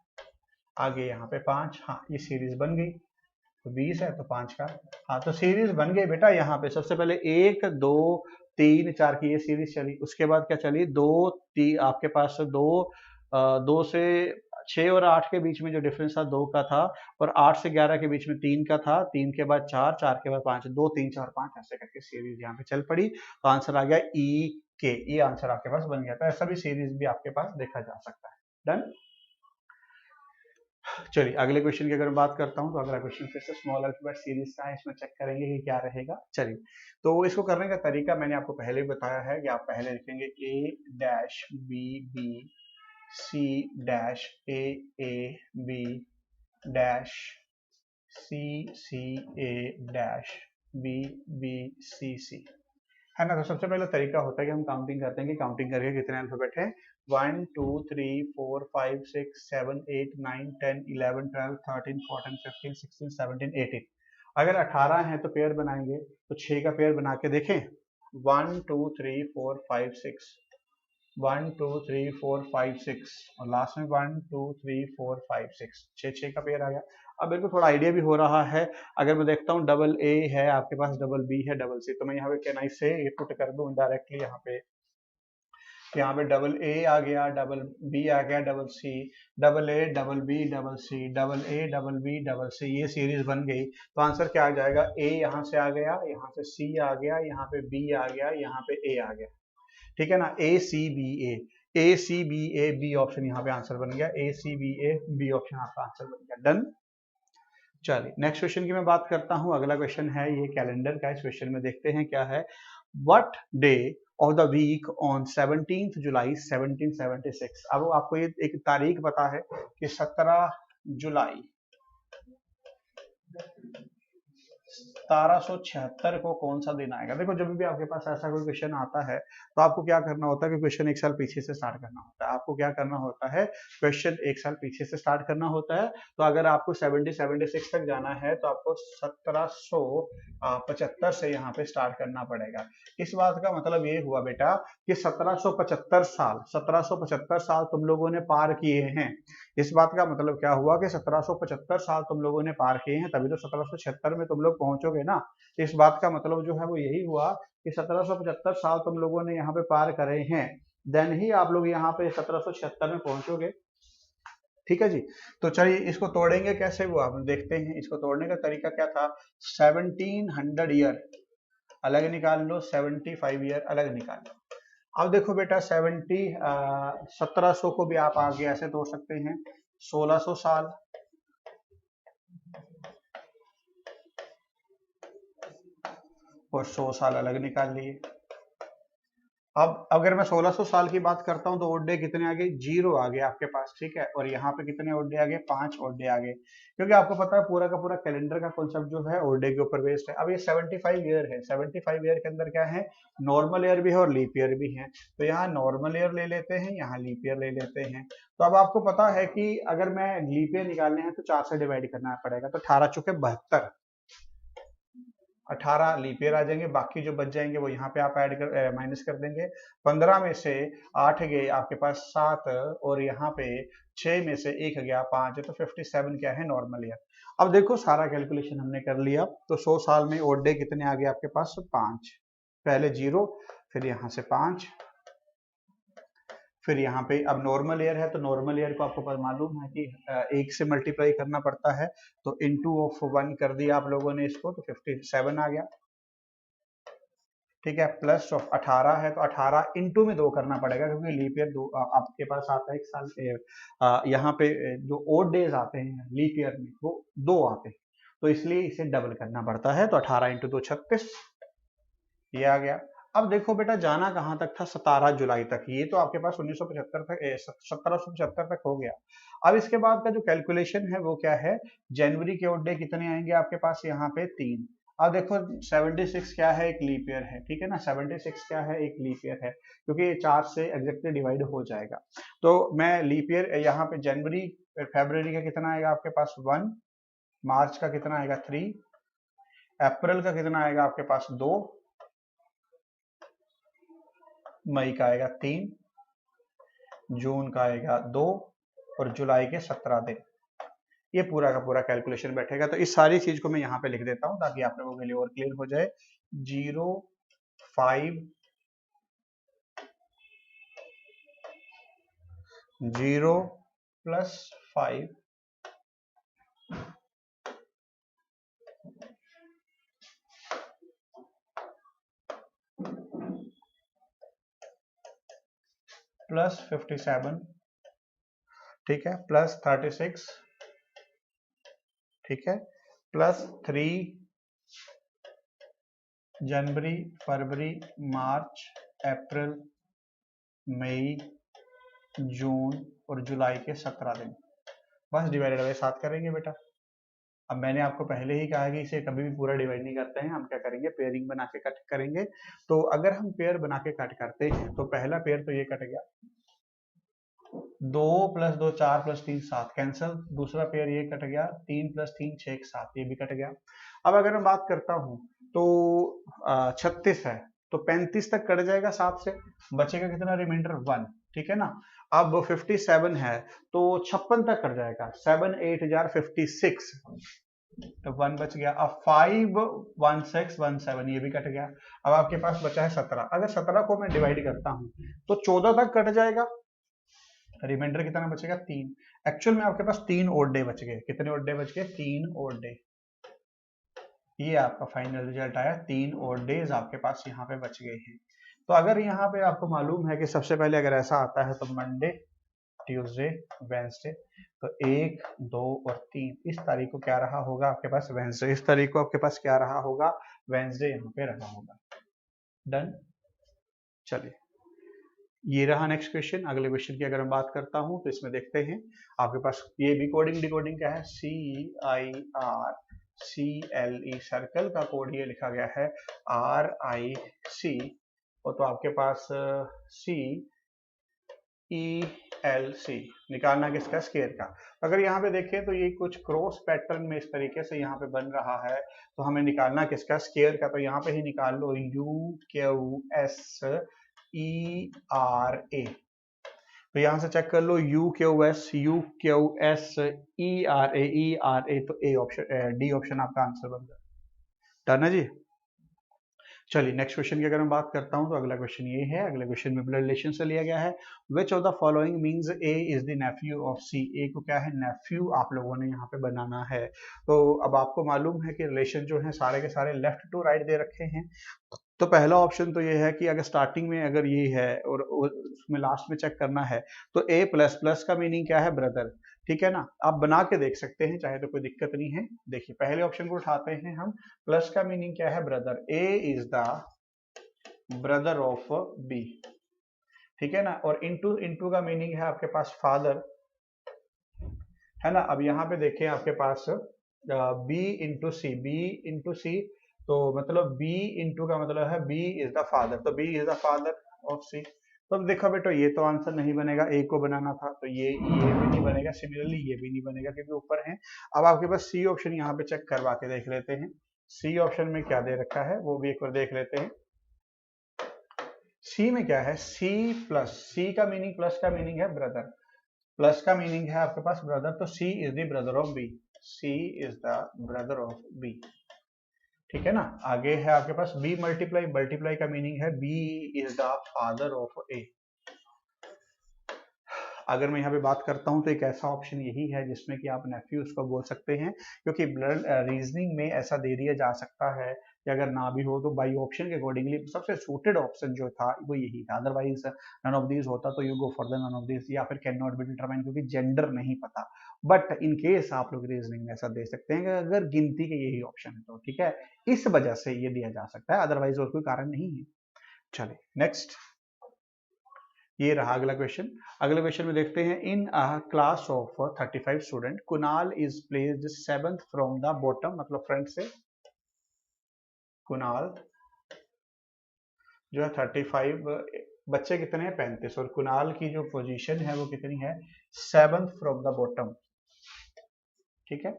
आगे यहाँ पे 5। हाँ ये सीरीज बन गई, तो 20 है तो 5 का। हाँ तो सीरीज बन गई बेटा। यहाँ पे सबसे पहले 1 2 3 4 की ये सीरीज चली, उसके बाद क्या चली, 2 3 आपके पास 2 से 6 और 8 के बीच में जो डिफरेंस था 2 का था, और 8 से 11 के बीच में 3 का था, 3 के बाद 4, 4 के बाद 5, 2 3 4 5 ऐसे करके सीरीज यहाँ पे चल पड़ी। तो आंसर आ गया ई के, ये आंसर आपके पास बन गया। तो ऐसा भी सीरीज भी आपके पास देखा जा सकता है। डन। चलिए अगले क्वेश्चन की अगर मैं बात करता हूं तो अगला क्वेश्चन फिर से स्मॉल अल्फाबेट सीरीज का है, इसमें चेक करेंगे कि क्या रहेगा। चलिए तो इसको करने का तरीका मैंने आपको पहले ही बताया है कि आप पहले लिखेंगे A dash B B C dash A B dash C C A dash B B C C, है ना। तो सबसे पहला तरीका होता है कि हम काउंटिंग करते हैं कि काउंटिंग करके कितने अल्फाबेट है। 1 2 3 4 5 6 7 8 9 10 11 12 13 14 15 16 17 18। अगर 18 है तो पेयर बनाएंगे, तो 6 का पेयर बना के देखें। 1 2 3 4 5 6, 1 2 3 4 5 6 और लास्ट में 1 2 3 4 5 6, 6 का पेयर आ गया। अब मेरे को थोड़ा आइडिया भी हो रहा है, अगर मैं देखता हूँ डबल ए है आपके पास, डबल बी है, डबल सी, तो मैं यहाँ पे कैन आई से ये पुट कर दूं डायरेक्टली यहाँ पे डबल ए आ गया, डबल बी आ गया, double C, double A double B double C, double A double B double C, ये सीरीज बन गई। तो आंसर क्या आ जाएगा, ए यहाँ से आ गया, यहाँ पे सी आ गया, यहाँ पे बी आ गया, यहाँ पे ए आ गया। ठीक है ना, A C B A C B A B option यहाँ पे आंसर बन गया, A C B A B option आपका आंसर बन गया। डन। चलिए नेक्स्ट क्वेश्चन की मैं बात करता हूं। अगला क्वेश्चन है ये कैलेंडर का, इस क्वेश्चन में देखते हैं क्या है। What day of the week on 17 जुलाई 1776। अब आपको ये एक तारीख पता है कि 17 जुलाई 1776 को कौन सा दिन आएगा। देखो जब भी आपके पास ऐसा कोई क्वेश्चन आता है तो आपको क्या करना होता है कि क्वेश्चन एक साल पीछे से स्टार्ट करना होता है। आपको क्या करना होता है, क्वेश्चन एक साल पीछे से स्टार्ट करना होता है। तो अगर आपको 1776 तक जाना है तो आपको 1775 से यहाँ पे स्टार्ट करना पड़ेगा। इस बात का मतलब ये हुआ बेटा कि 1775 साल तुम लोगों ने पार किए हैं। इस बात का मतलब क्या हुआ कि 1775 साल तुम लोगों ने पार किए हैं, तभी तो 1776 में तुम लोग पहुंचोगे ना। इस बात का मतलब जो है वो यही हुआ कि 1775 साल तुम लोगों ने यहाँ पे पार करे हैं, देन ही आप लोग यहाँ पे 1776 में पहुंचोगे। ठीक है जी। तो चलिए इसको तोड़ेंगे कैसे वो आप देखते हैं। इसको तोड़ने का तरीका क्या था, 1700 ईयर अलग निकाल लो, 75 ईयर अलग निकाल लो। अब देखो बेटा 1700 को भी आप आगे ऐसे तोड़ सकते हैं, 1600 साल, और 100 साल अलग निकाल लिए। अब अगर मैं 1600 साल की बात करता हूं तो ओड डे कितने आ गए, 0 आ गए आपके पास। ठीक है, और यहाँ पे कितने ओड डे आ गए, 5 ओड डे आ गए, क्योंकि आपको पता है पूरा का पूरा कैलेंडर का कॉन्सेप्ट जो है ओड डे के ऊपर बेस्ड है। अब ये 75 ईयर है, 75 ईयर के अंदर क्या है, नॉर्मल ईयर भी है और लीप ईयर भी है। तो यहाँ नॉर्मल ईयर ले लेते हैं, यहाँ लीप ईयर ले लेते हैं। तो अब आपको पता है कि अगर मैं लीप ईयर निकालने हैं तो 4 से डिवाइड करना पड़ेगा, तो 18 चुके 72, 18 लीप ईयर आ जाएंगे, बाकी जो बच जाएंगे वो यहाँ पे आप ऐड कर माइनस कर देंगे। 15 में से 8 गए आपके पास 7, और यहाँ पे 6 में से 1 गया 5, तो 57 क्या है, नॉर्मल ईयर। अब देखो सारा कैलकुलेशन हमने कर लिया, तो 100 साल में ओड डे कितने आ गए आपके पास, 5, पहले 0, फिर यहाँ से 5, फिर यहाँ पे अब नॉर्मल ईयर है तो नॉर्मल ईयर को आपको मालूम है कि 1 से मल्टीप्लाई करना पड़ता है, तो इनटू ऑफ 1 कर दिया आप लोगों ने इसको, तो 57 आ गया। ठीक है, प्लस ऑफ 18 है तो 18 इंटू में 2 करना पड़ेगा, क्योंकि लीप ईयर आपके पास आता है एक साल। यहाँ पे जो ओड डेज आते हैं लीप ईयर में वो 2 आते हैं, तो इसलिए इसे डबल करना पड़ता है। तो 18 इंटू 2 36, ये आ गया। अब देखो बेटा जाना कहाँ तक था, 17 जुलाई तक, ये तो आपके पास 1975 तक 1775 तक हो गया। अब इसके बाद का जो कैलकुलेशन है वो क्या है, जनवरी के ओड डे कितने आएंगे आपके पास, यहाँ पे 3। अब देखो 76 क्या है, एक लीप ईयर है, ठीक है ना, 76 क्या है, एक लीप ईयर है, क्योंकि ये 4 से एग्जैक्टली डिवाइड हो जाएगा। तो मैं लीप ईयर यहाँ पे जनवरी फरवरी का कितना आएगा आपके पास 1, मार्च का कितना आएगा 3, अप्रैल का कितना आएगा आपके पास 2, मई का आएगा 3, जून का आएगा 2 और जुलाई के 17 दिन। ये पूरा का पूरा कैलकुलेशन बैठेगा। तो इस सारी चीज को मैं यहाँ पे लिख देता हूँ ताकि आप लोगों के लिए और क्लियर हो जाए। 0, 5, 0 प्लस 5 प्लस 57, ठीक है, प्लस 36, ठीक है, प्लस 3 जनवरी फरवरी मार्च अप्रैल मई जून और जुलाई के 17 दिन, बस डिवाइडेड बाय 7 करेंगे बेटा। अब मैंने आपको पहले ही कहा कि इसे कभी भी पूरा डिवाइड नहीं करते हैं, हम क्या करेंगे, पेयरिंग बना के कट करेंगे। तो अगर हम पेयर बना के कट करते हैं तो पहला पेयर तो ये कट गया, 2 प्लस 2 4 प्लस 3 7 कैंसिल, दूसरा पेयर ये कट गया, 3 प्लस 3 6 7 ये भी कट गया। अब अगर मैं बात करता हूं तो 36 है तो 35 तक कट जाएगा 7 से, बचेगा कितना, रिमाइंडर 1, ठीक है ना। अब 57 है तो 56 तक कट जाएगा, 7 8 जार 56, तो 1 बच गया। अब 5 1 6 1 7 ये भी कट गया। अब आपके पास बचा है 17, अगर 17 को मैं डिवाइड करता हूं तो 14 तक कट जाएगा, रिमाइंडर कितना बचेगा 3। एक्चुअल में आपके पास 3 ओड डे बच गए, कितने ओड डे बच गए, 3 ओड डे। ये आपका फाइनल रिजल्ट आया, 3 ओड डेज आपके पास यहाँ पे बच गए हैं। तो अगर यहाँ पे आपको मालूम है कि सबसे पहले अगर ऐसा आता है तो मंडे ट्यूसडे वेंसडे, तो 1 2 और 3 इस तारीख को क्या रहा होगा आपके पास, वेंसडे, इस तारीख को आपके पास क्या रहा होगा, वेंसडे यहाँ पे रहा होगा। डन, चलिए ये रहा नेक्स्ट क्वेश्चन। अगले क्वेश्चन की अगर मैं बात करता हूं तो इसमें देखते हैं आपके पास ये भी कोडिंग डिकोडिंग क्या है, CIRCLE, सर्कल का कोड ये लिखा गया है RIC, और तो आपके पास CELC, निकालना किसका, स्केयर का। अगर यहाँ पे देखें तो ये कुछ क्रॉस पैटर्न में इस तरीके से यहाँ पे बन रहा है, तो हमें निकालना किसका, स्केयर का। तो यहाँ पे ही निकाल लो UQSERA, तो यहां से चेक कर लो UQSERA, तो ए ऑप्शन, डी ऑप्शन आपका आंसर बन जाए। डन है जी। चलिए नेक्स्ट क्वेश्चन की अगर मैं बात करता हूं तो अगला क्वेश्चन ये है, अगले क्वेश्चन में ब्लड रिलेशन से लिया गया है। Which of the following means A is the nephew of C, A को क्या है, नेफ्यू आप लोगों ने यहाँ पे बनाना है। तो अब आपको मालूम है कि रिलेशन जो है सारे के सारे लेफ्ट टू राइट दे रखे हैं। तो पहला ऑप्शन तो ये है कि अगर स्टार्टिंग में अगर ये है और उसमें लास्ट में चेक करना है तो ए प्लस, प्लस का मीनिंग क्या है, ब्रदर, ठीक है ना। आप बना के देख सकते हैं चाहे तो कोई दिक्कत नहीं है। देखिए पहले ऑप्शन को उठाते हैं हम, प्लस का मीनिंग क्या है, brother, A is the brother of B, ठीक है ना। और इनटू, इनटू का मीनिंग है आपके पास फादर, है ना। अब यहाँ पे देखें आपके पास B into C, B into C, तो मतलब बी इंटू का मतलब है बी इज द फादर, तो B is the father of C. तो अब देखो बेटा ये तो आंसर नहीं बनेगा, ए को बनाना था तो ये भी नहीं बनेगा, सिमिलरली ये भी नहीं बनेगा क्योंकि ऊपर है। अब आपके पास सी ऑप्शन यहाँ पे चेक करवा के देख लेते हैं, सी ऑप्शन में क्या दे रखा है वो भी एक बार देख लेते हैं। सी में क्या है, सी प्लस, सी का मीनिंग, प्लस का मीनिंग है ब्रदर, प्लस का मीनिंग है आपके पास ब्रदर, तो C is the brother of B, C is the brother of B, ठीक है ना। आगे है आपके पास बी मल्टीप्लाई, मल्टीप्लाई का मीनिंग है B is the father of A. अगर मैं यहाँ पे बात करता हूँ तो एक ऐसा ऑप्शन यही है जिसमें कि आप नेफ्यू उसको बोल सकते हैं, क्योंकि ब्लड रीजनिंग में ऐसा दे दिया जा सकता है कि अगर ना भी हो तो बाई ऑप्शन के अकॉर्डिंगली सबसे सूटेड ऑप्शन जो था वो यही था। अदरवाइज नन ऑफ दीज होता तो you go for the none of these, या फिर कैन नॉट बी डिटरमाइन, क्योंकि जेंडर नहीं पता। बट इन केस आप लोग रीजनिंग में ऐसा दे सकते हैं कि अगर गिनती के यही ऑप्शन है तो ठीक है, इस वजह से ये दिया जा सकता है, अदरवाइज और कोई कारण नहीं है। चलिए नेक्स्ट, ये रहा अगला क्वेश्चन। अगले क्वेश्चन में देखते हैं, in a class of 35 student Kunal is placed 7th from the bottom, मतलब फ्रंट से कुणाल जो है 35, बच्चे कितने हैं 35, और कुणाल की जो पोजीशन है वो कितनी है 7th फ्रॉम द बॉटम, ठीक है।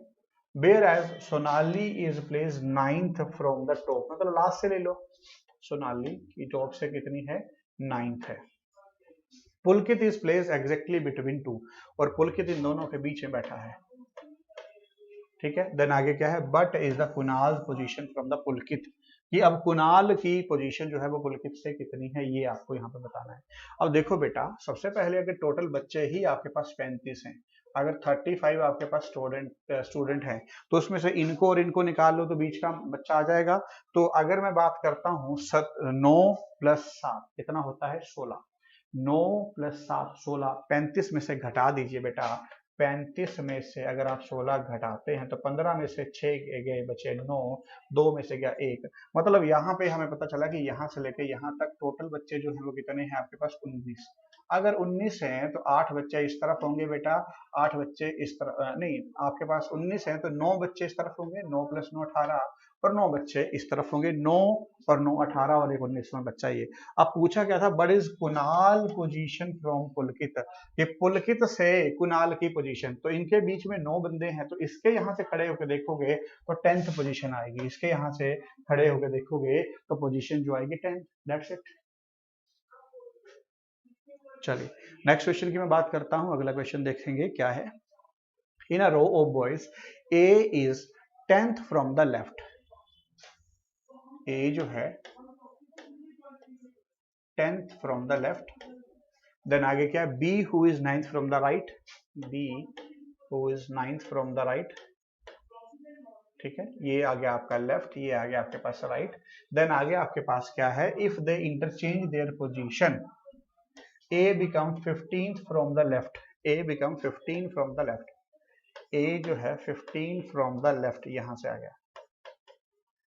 Whereas Sonali is place 9th from the top, मतलब लास्ट से ले लो, सोनाली की टॉप से कितनी है 9th है। Pulkit is place exactly between two, और पुलकित इन दोनों के बीच में बैठा है, ठीक है। देन आगे क्या है, but is the Kunal position from the Pulkit, कि अब कुणाल की पोजीशन जो है वो पुलकित से कितनी है ये आपको यहाँ पे बताना है। अब देखो बेटा, सबसे पहले अगर टोटल बच्चे ही आपके पास 35 हैं, अगर 35 आपके पास स्टूडेंट है, तो उसमें से इनको और इनको निकाल लो तो बीच का बच्चा आ जाएगा। तो अगर मैं बात करता हूँ 9 + 7 कितना होता है 16, 9 + 7 16, 35 में से घटा दीजिए बेटा, 35 में से अगर आप 16 घटाते हैं तो 15 में से 6 गए बचे 9, 2 में से गया 1, मतलब यहाँ पे हमें पता चला कि यहाँ से लेके यहाँ तक टोटल बच्चे जो हैं वो कितने हैं आपके पास 19। अगर 19 हैं तो 8 बच्चे इस तरफ होंगे बेटा, 8 बच्चे इस तरफ नहीं, आपके पास 19 हैं तो 9 बच्चे इस तरफ होंगे, 9 + 9 18, और 9 बच्चे इस तरफ होंगे, 9 और 9 18 और एक 19वां बच्चा ये। अब पूछा क्या था, but is Kunal position from Pulkit, ये पुलकित से कुणाल की पोजीशन, तो इनके बीच में 9 बंदे हैं, तो इसके यहाँ से खड़े होकर देखोगे तो 10th पोजीशन आएगी, इसके यहाँ से खड़े होकर देखोगे तो पोजीशन जो आएगी 10th, दैट्स इट। चलिए नेक्स्ट क्वेश्चन की मैं बात करता हूं, अगला क्वेश्चन देखेंगे क्या है। In a row of boys A is 10th from the left, A जो है 10th from the left, then आगे क्या है, B who is 9th from the right, B who is 9th from the right, ठीक है, ये आ गया आपका लेफ्ट, ये आ गया आपके पास राइट। देन आगे आपके पास क्या है, if they interchange their position, A become 15th from the left, A become 15 from the left, A जो है 15 फ्रॉम द लेफ्ट यहां से आ गया,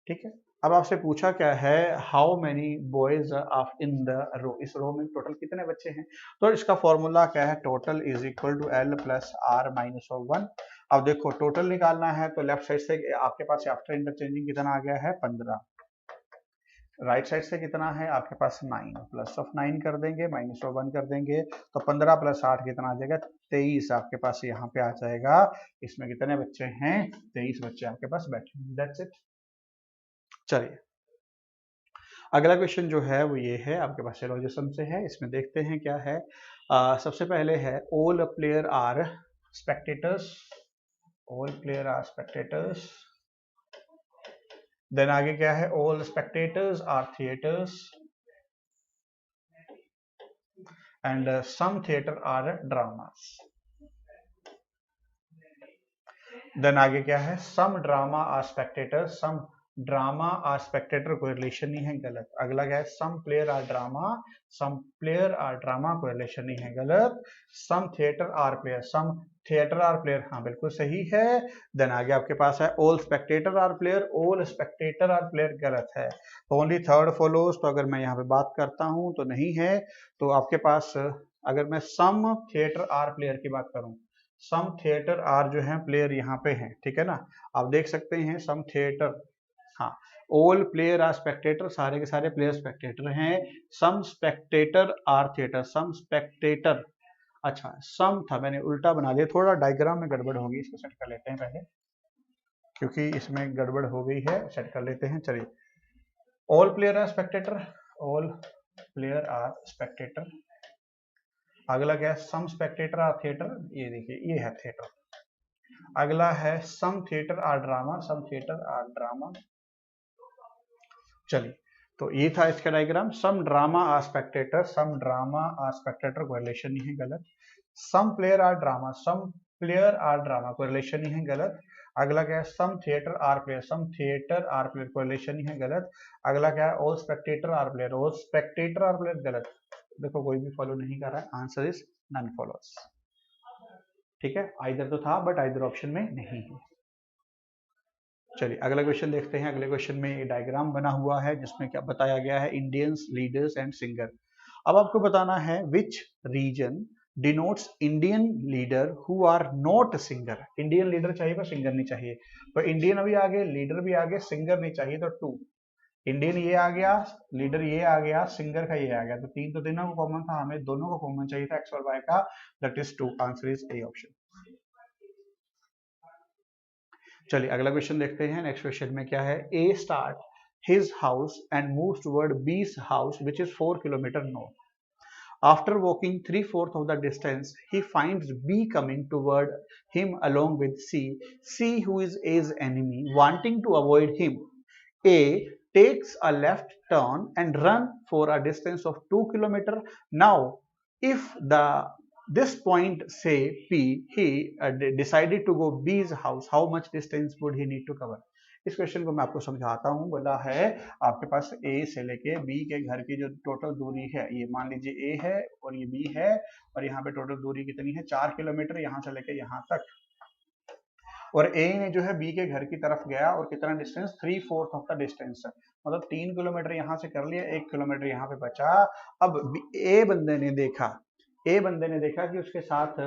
ठीक है। अब आपसे पूछा क्या है, how many boys of in the row, इस रो में टोटल कितने बच्चे हैं, तो इसका फॉर्मूला क्या है, total is equal to L + R - 1। अब देखो टोटल निकालना है तो लेफ्ट साइड से आपके पास आफ्टर इंटरचेंजिंग कितना आ गया है 15, राइट साइड से कितना है आपके पास 9, +9 कर देंगे -1 कर देंगे, तो 15 + 8 कितना आ जाएगा 23 आपके पास यहाँ पे आ जाएगा। इसमें कितने बच्चे हैं 23 बच्चे आपके पास बैठे हैं, दैट्स इट। चलिए अगला क्वेश्चन जो है वो ये है आपके पास सिलोजिज्म से है, इसमें देखते हैं क्या है। सबसे पहले है all player are spectators, all player are spectators, then आगे क्या है, all spectators are theaters, and some theater are dramas. Then आगे क्या है, some drama are spectator, some drama are spectator, कोई रिलेशन नहीं है, गलत। अगला क्या है, some player are drama, some player are drama, कोई रिलेशन नहीं है, गलत। Some theater are player, some theater are player, हाँ बिल्कुल सही है। देन आगे आपके पास है all spectator are player, all spectator are player, गलत है। तो ओनली थर्ड फॉलोज, तो अगर मैं यहाँ पे बात करता हूँ तो नहीं है। तो आपके पास अगर मैं सम थिएटर आर प्लेयर की बात करूँ, सम थिएटर आर जो है प्लेयर यहाँ पे हैं, ठीक है ना, आप देख सकते हैं सम थिएटर, हाँ। ऑल प्लेयर आर स्पेक्टेटर, सारे के सारे प्लेयर स्पेक्टेटर हैं। Some spectator are theater, some spectator, अच्छा सम था मैंने उल्टा बना दिया, थोड़ा डायग्राम में गड़बड़ होगी, इसको सेट कर लेते हैं पहले, क्योंकि इसमें गड़बड़ हो गई है, सेट कर लेते हैं। चलिए all player are spectator, all player are spectator. अगला क्या है, सम स्पेक्टेटर आर थिएटर, ये देखिए ये है थिएटर। अगला है some theater are drama, some theater are drama. चलिए तो ये था इसका diagram. Some drama are spectator, some drama are spectator, कोई रिलेशन नहीं है, गलत। Some player are drama, some player are drama, कोई रिलेशन नहीं है, गलत। अगला क्या है, some theater are player, some theater are player, कोई रिलेशन नहीं है, गलत। अगला क्या है, all spectator are player, all spectator are player, गलत। देखो कोई भी फॉलो नहीं कर रहा है, आंसर इज नन फॉलोस, ठीक है। आइदर तो था बट आइदर ऑप्शन में नहीं है। चलिए अगला क्वेश्चन देखते हैं। अगले क्वेश्चन में एक डायग्राम बना हुआ है जिसमें क्या बताया गया है, इंडियंस लीडर्स एंड सिंगर। अब आपको बताना है which region denotes Indian leader who are not singer. Indian leader चाहिए पर सिंगर नहीं चाहिए, तो इंडियन अभी आगे, लीडर भी आगे, सिंगर नहीं चाहिए, तो 2। इंडियन ये आ गया, लीडर ये आ गया, सिंगर का ये आ गया, तो तीन तो तीनों को कॉमन था, हमें दोनों को कॉमन चाहिए था, एक्स और वाई का, that is 2। Answer is A option. चलिए अगला क्वेश्चन देखते हैं। नेक्स्ट क्वेश्चन में क्या है, a start his house and moves toward B's house which is 4 kilometre north. After walking 3/4 of the distance, he finds B coming toward him along with C. C, who is A's enemy, wanting to avoid him. A takes a left turn and run for a distance of 2 kilometer. Now, if this point say P, he decided to go B's house, how much distance would he need to cover? इस question को मैं आपको समझाता हूँ। बोला है आपके पास ए से लेके बी के घर की जो टोटल दूरी है, ये मान लीजिए ए है और ये बी है, और यहाँ पे टोटल दूरी कितनी है, 4 किलोमीटर, यहाँ से लेके यहाँ तक। और ए ने जो है बी के घर की तरफ गया और कितना डिस्टेंस, 3/4 ऑफ द डिस्टेंस, मतलब 3 किलोमीटर यहाँ से कर लिया, 1 किलोमीटर यहाँ पे बचा। अब ए बंदे ने देखा कि उसके साथ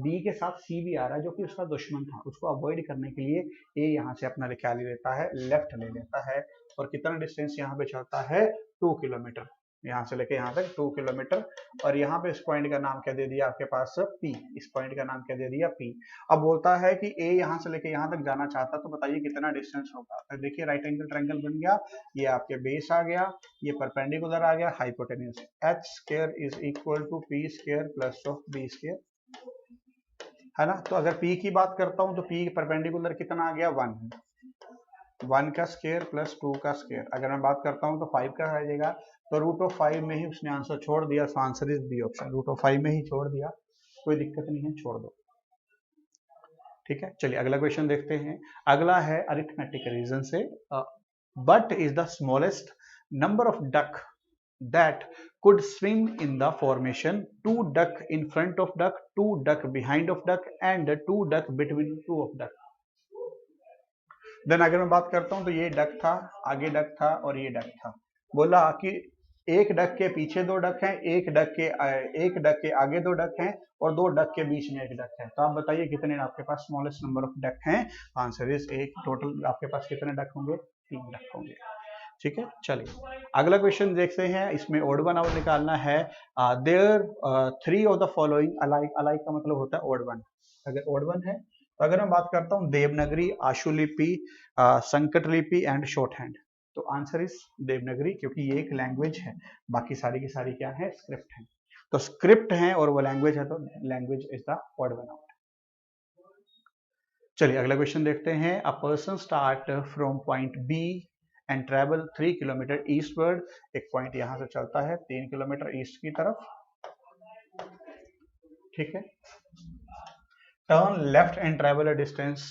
बी के साथ सी भी आ रहा है जो कि उसका दुश्मन था। उसको अवॉइड करने के लिए ए यहाँ से अपना क्या ले लेता है, लेफ्ट ले लेता है, और कितना डिस्टेंस यहाँ पे चलता है, 2 किलोमीटर, यहाँ से लेके यहाँ तक 2 किलोमीटर। और यहाँ पे इस पॉइंट का नाम क्या दे दिया आपके पास, पी। इस पॉइंट का नाम क्या दे दिया, पी। अब बोलता है कि ए यहाँ से लेके यहाँ तक जाना चाहता, तो बताइए कितना डिस्टेंस होगा। तो देखिए राइट एंगल ट्रायंगल बन गया, ये आपके बेस आ गया, ये परपेंडिकुलर आ गया, hypotenuse. H square is equal to P square plus of B square, है ना। तो अगर पी की बात करता हूँ तो पी परपेंडिकुलर कितना आ गया, 1 का स्क्वायर प्लस 2 का स्क्वायर। अगर मैं बात करता हूँ तो 5 का आ जाएगा, तो √5 में ही उसने आंसर छोड़ दिया, so answer is B option. √5 में ही छोड़ दिया, कोई दिक्कत नहीं है, छोड़ दो, ठीक है। चलिए अगला क्वेश्चन देखते हैं। अगला है अरिथमेटिक रीजन से, but is the smallest number of duck that could swim in the formation 2 duck in front of duck, 2 duck behind of duck and 2 duck between 2 of duck. Then अगर मैं बात करता हूं तो ये डक था, आगे डक था और ये डक था। बोला कि एक डक के पीछे 2 डक हैं, एक डक के आगे 2 डक हैं और 2 डक के बीच में 1 डक है। तो आप बताइए कितने आपके पास स्मॉलेस्ट नंबर ऑफ डक हैं। आंसर इज एक। टोटल आपके पास कितने डक होंगे, 3 डक होंगे, ठीक है। चलिए अगला क्वेश्चन देखते हैं। इसमें ओड वन आउट निकालना है। There 3 of the following alike, alike का मतलब होता है ओड वन। अगर ओड वन है तो अगर मैं बात करता हूँ देवनागरी, आशुलिपि, संकट लिपि एंड शॉर्ट हैंड, तो आंसर इज देवनागरी, क्योंकि ये एक लैंग्वेज है, बाकी सारी की सारी क्या है, स्क्रिप्ट है। तो स्क्रिप्ट है और वो लैंग्वेज है, तो language is the odd one out. चलिए अगला क्वेश्चन देखते हैं। A person start from point B and travel 3 kilometre eastward. एक पॉइंट यहां से चलता है 3 किलोमीटर ईस्ट की तरफ, ठीक है। Turn left and travel a distance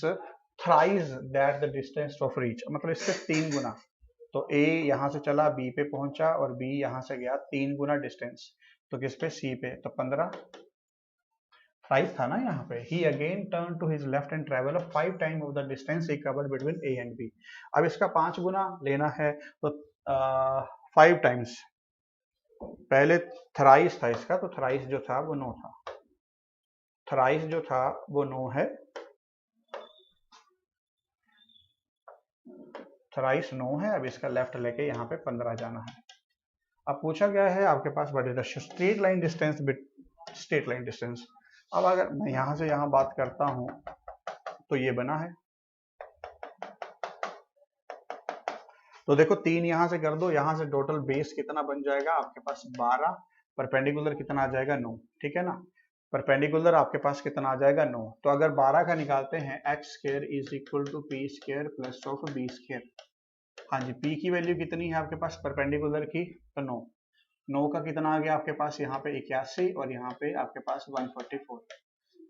thrice that the distance of reach, मतलब इससे 3 गुना। तो ए यहां से चला बी पे पहुंचा और बी यहां से गया, 3 गुना डिस्टेंस, तो किस पे, सी पे, तो 15 5 था ना यहाँ पे। He again turn to his left and travel 5 time of the distance he covered between A and B. अब इसका 5 गुना लेना है, तो 5 टाइम्स, पहले थ्राइस था इसका, तो थ्राइस जो था वो 9 था, थ्राइस जो था वो 9 है, थ्राइस 9 है। अब इसका लेफ्ट लेके यहाँ पे 15 जाना है। अब पूछा गया है आपके पास what is the straight line distance, straight line distance. अब अगर मैं यहाँ से यहाँ बात करता हूँ तो ये बना है, तो देखो 3 यहाँ से कर दो, यहाँ से टोटल बेस कितना बन जाएगा आपके पास, 12, परपेंडिकुलर कितना आ जाएगा, 9, ठीक है ना। परपेंडिकुलर आपके पास कितना आ जाएगा, 9। तो अगर 12 का निकालते हैं, X square is equal to P square plus of B square. हाँ जी, पी की वैल्यू कितनी है आपके पास परपेंडिकुलर की, तो 9। 9 का कितना आ गया आपके पास, यहाँ पे 81 और यहाँ पे आपके पास 144।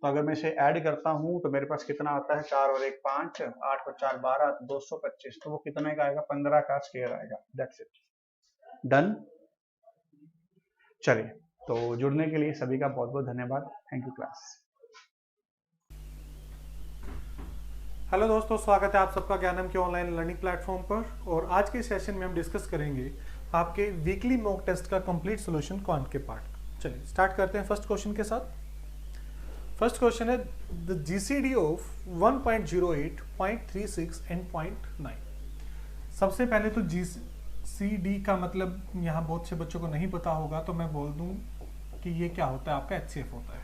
तो अगर मैं इसे ऐड करता हूँ तो मेरे पास कितना आता है, 4 और 1 5, 8 और 4 12, 225। तो वो कितने का आएगा, 15 का स्क्वायर आएगा। That's it, done. चलिए, तो जुड़ने के लिए सभी का बहुत बहुत धन्यवाद। Thank you class. हेलो दोस्तों, स्वागत है आप सबका ज्ञानम के ऑनलाइन लर्निंग प्लेटफॉर्म पर। और आज के सेशन में हम डिस्कस करेंगे आपके वीकली मॉक टेस्ट का कंप्लीट सॉल्यूशन क्वांट के पार्ट। चलिए स्टार्ट करते हैं फर्स्ट क्वेश्चन के साथ। फर्स्ट क्वेश्चन है द जीसीडी ऑफ 1.08, 0.36 एंड 0.9। सबसे पहले तो जीसीडी का मतलब यहाँ बहुत से बच्चों को नहीं पता होगा, तो मैं बोल दूं कि ये क्या होता है, आपका एचसीएफ होता है।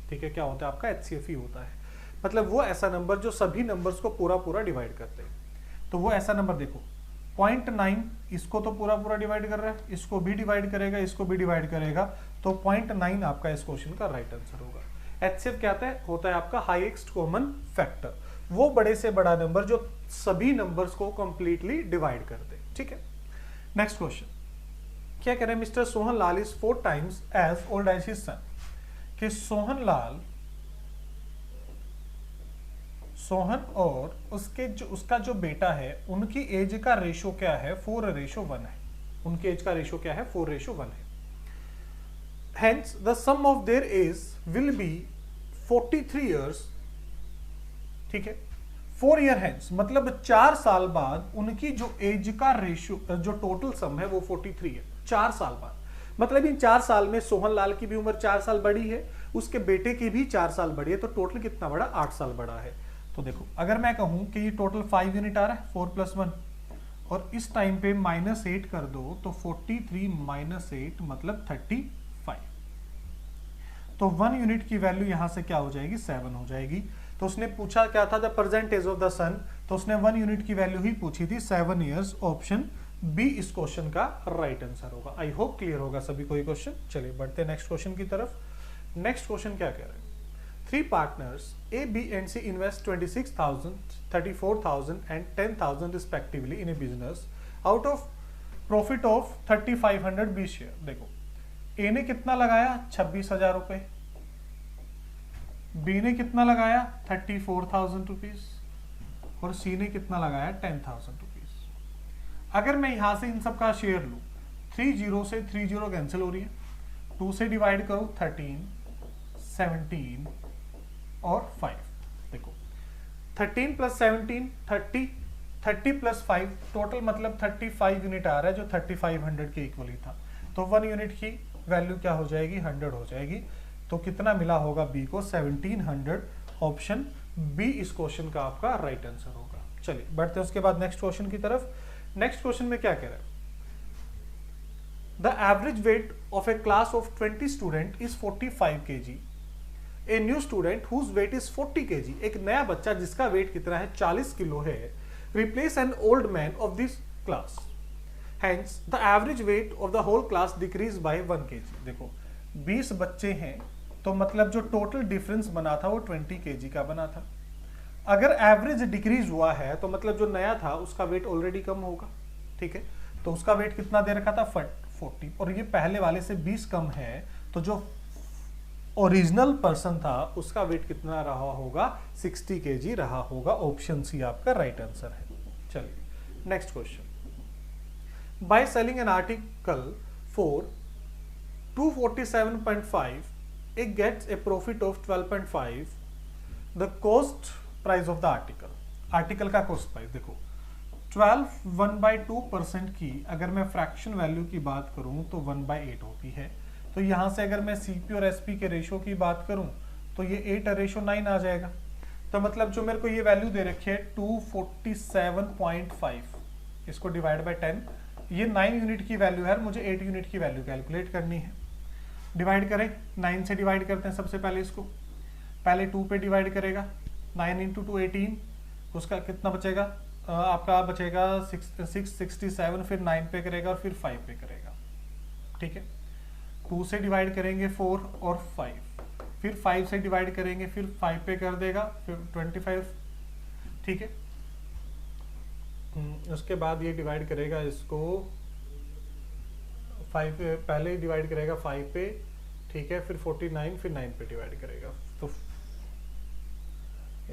ठीक है, क्या होता है आपका एचसीएफ ही होता है। मतलब वो ऐसा नंबर जो सभी नंबर्स को पूरा पूरा डिवाइड करते हैं। तो वो ऐसा नंबर देखो 0.9 इसको तो पूरा पूरा डिवाइड कर रहा है, इसको भी डिवाइड करेगा, इसको भी डिवाइड करेगा, तो 0.9 आपका इस क्वेश्चन का राइट आंसर होगा। एचसीएफ क्या होता है आपका हाईएस्ट कॉमन फैक्टर, वो बड़े से बड़ा नंबर जो सभी नंबर्स को कंप्लीटली डिवाइड कर दे। ठीक है, नेक्स्ट क्वेश्चन क्या कह रहे हैं, mister Sohan Lal is 4 times as old as his son. कि सोहन और उसका जो बेटा है उनकी एज का रेशो क्या है, 4:1 है। उनकी एज का रेशो क्या है, 4:1 है। Hence the sum of their age will be 43 years। ठीक है, 4 year hence मतलब 4 साल बाद उनकी जो एज का रेशो, जो टोटल सम है वो 43 है। 4 साल बाद मतलब इन 4 साल में सोहन लाल की भी उम्र 4 साल बड़ी है, उसके बेटे की भी 4 साल बड़ी है, तो टोटल कितना बड़ा, 8 साल बड़ा है। तो देखो अगर मैं कहूं कि ये टोटल 5 यूनिट आ रहा है, 4 + 1, और इस टाइम पे -8 कर दो तो 43 - 8 मतलब 35। तो 1 यूनिट की वैल्यू यहां से क्या हो जाएगी, 7 हो जाएगी। तो उसने पूछा क्या था, the present age of the son, तो उसने 1 यूनिट की वैल्यू ही पूछी थी, 7 years। ऑप्शन बी इस क्वेश्चन का राइट आंसर होगा। आई होप क्लियर होगा सभी को ये क्वेश्चन। चलिए बढ़ते हैं नेक्स्ट क्वेश्चन की तरफ। नेक्स्ट क्वेश्चन क्या कह रहे हैं, 3 partners A, B and C invest 26,000, 34,000 and 10,000 respectively in a business out of profit of 3,500 B share। देखो A ने कितना लगाया, 26,000 रुपए, B ने कितना लगाया, 34,000 रुपीज, और C ने कितना लगाया, 10,000 रुपीज। अगर मैं यहां से इन सब का शेयर लूं, 30 से 30 कैंसिल हो रही है, 2 से डिवाइड करो 13, 17 और 5। देखो 13 + 17 30, 30 + 5 टोटल मतलब 35 यूनिट आ रहा है, जो 3500 के इक्वली था। तो 1 यूनिट की वैल्यू क्या हो जाएगी, 100 हो जाएगी। तो कितना मिला होगा बी को, 1700। ऑप्शन बी इस क्वेश्चन का आपका राइट आंसर होगा। चलिए बढ़ते हैं उसके बाद नेक्स्ट क्वेश्चन की तरफ। नेक्स्ट क्वेश्चन में क्या कह रहा है, the average weight of A class of 20 student is 45 kg। A new student whose weight is 40 kg, एक नया बच्चा जिसका वेट कितना है, 40 किलो है, replace an old man of this class, hence the average weight of the whole class decrease by 1 kg। देखो 20 बच्चे हैं तो मतलब जो टोटल डिफरेंस बना था वो 20 kg का बना था। अगर एवरेज डिक्रीज हुआ है तो मतलब जो नया था उसका वेट ऑलरेडी कम होगा। ठीक है, तो उसका वेट कितना दे रखा था, 40, और ये पहले वाले से 20 कम है, तो जो ओरिजिनल पर्सन था उसका वेट कितना रहा होगा, 60 kg रहा होगा। ऑप्शन सी आपका राइट आंसर है। चलिए next question, by selling an article for 247.5 it gets a profit of 12.5। The cost price of the article का कॉस्ट प्राइस देखो 12 1/2% की अगर मैं फ्रैक्शन वैल्यू की बात करूं तो 1/8 होती है। तो यहां से अगर मैं सीपी और एसपी के रेशो की बात करूं तो ये 8:9 आ जाएगा। तो मतलब जो मेरे को ये वैल्यू दे रखी है 247.5, इसको डिवाइड बाय 10, ये 9 यूनिट की वैल्यू है, मुझे 8 यूनिट की वैल्यू कैलकुलेट करनी है। डिवाइड करें, 9 से डिवाइड करते हैं सबसे पहले इसको, पहले 2 पे डिवाइड करेगा, 9 × 2 18, उसका कितना बचेगा, आपका बचेगा 667, फिर 9 पे करेगा और फिर 5 पे करेगा। ठीक है, 2 से डिवाइड करेंगे 4 और 5, फिर 5 से डिवाइड करेंगे, फिर 5 पे कर देगा, फिर 25। ठीक है, उसके बाद ये डिवाइड करेगा इसको 5 पे, पहले डिवाइड करेगा 5 पे, ठीक है, फिर 49, फिर 9 पे डिवाइड करेगा। तो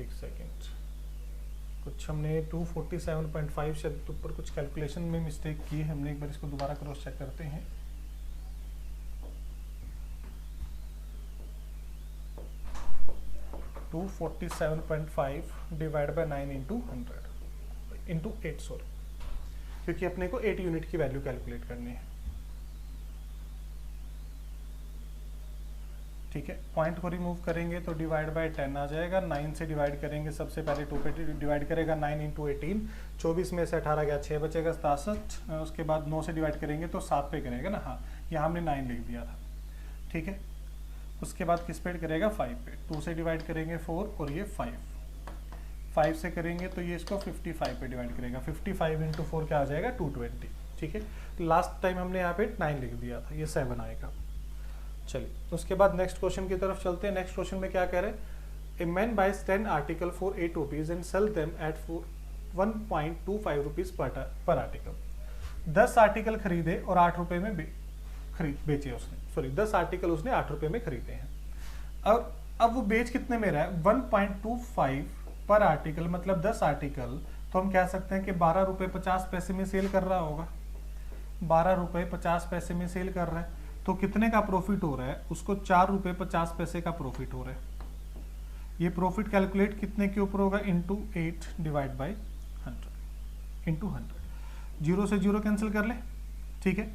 एक सेकेंड, कुछ हमने 247.5 शब्द ऊपर कुछ कैलकुलेशन में मिस्टेक की है हमने, एक बार इसको दोबारा क्रॉस चेक करते हैं। 247.5 247.5 divide by 9 into 100 into 8 sorry, क्योंकि अपने को 8 यूनिट की वैल्यू कैलकुलेट करनी है। ठीक है, पॉइंट को रिमूव करेंगे तो डिवाइड बाय 10 आ जाएगा। 9 से डिवाइड करेंगे, सबसे पहले 2 पे डिवाइड करेगा, 9 इंटू 18, 24 में से 18 गया 6 बचेगा 67। उसके बाद 9 से डिवाइड करेंगे तो 7 पे करेगा ना, हाँ यहाँ हमने 9 लिख दिया था। ठीक है, उसके बाद किस पे करेगा 5 पे, 2 से डिवाइड करेंगे 4 और ये 5 से करेंगे तो ये इसको 55 पे डिवाइड करेगा। 55 इंटू 4 क्या आ जाएगा 220। ठीक है, लास्ट टाइम हमने यहाँ पे 9 लिख दिया था, ये 7 आएगा। चलिए, उसके बाद नेक्स्ट क्वेश्चन की तरफ चलते हैं। नेक्स्ट क्वेश्चन में क्या कह रहे हैं, a man buys 10 article for 8 rupees and sell them at 1.25 rupees per article. 10 article खरीदे और 8 रुपए में बेचे उसने, सॉरी 10 आर्टिकल उसने 8 रुपए में खरीदे हैं। और अब वो बेच कितने में रहा है 1.25 पर आर्टिकल, मतलब 10 आर्टिकल, तो हम कह सकते हैं कि 12 रुपए 50 पैसे में सेल कर रहा होगा। 12 रुपए 50 पैसे में सेल कर रहा है, तो कितने का प्रॉफिट हो रहा है उसको 4 रुपए 50 पैसे का प्रॉफिट हो रहा है। ये प्रॉफिट कैलकुलेट कितने के ऊपर होगा, इंटू 8 डिवाइड बाई 100 इंटू 100। 0 से 0 कैंसिल कर ले। ठीक है,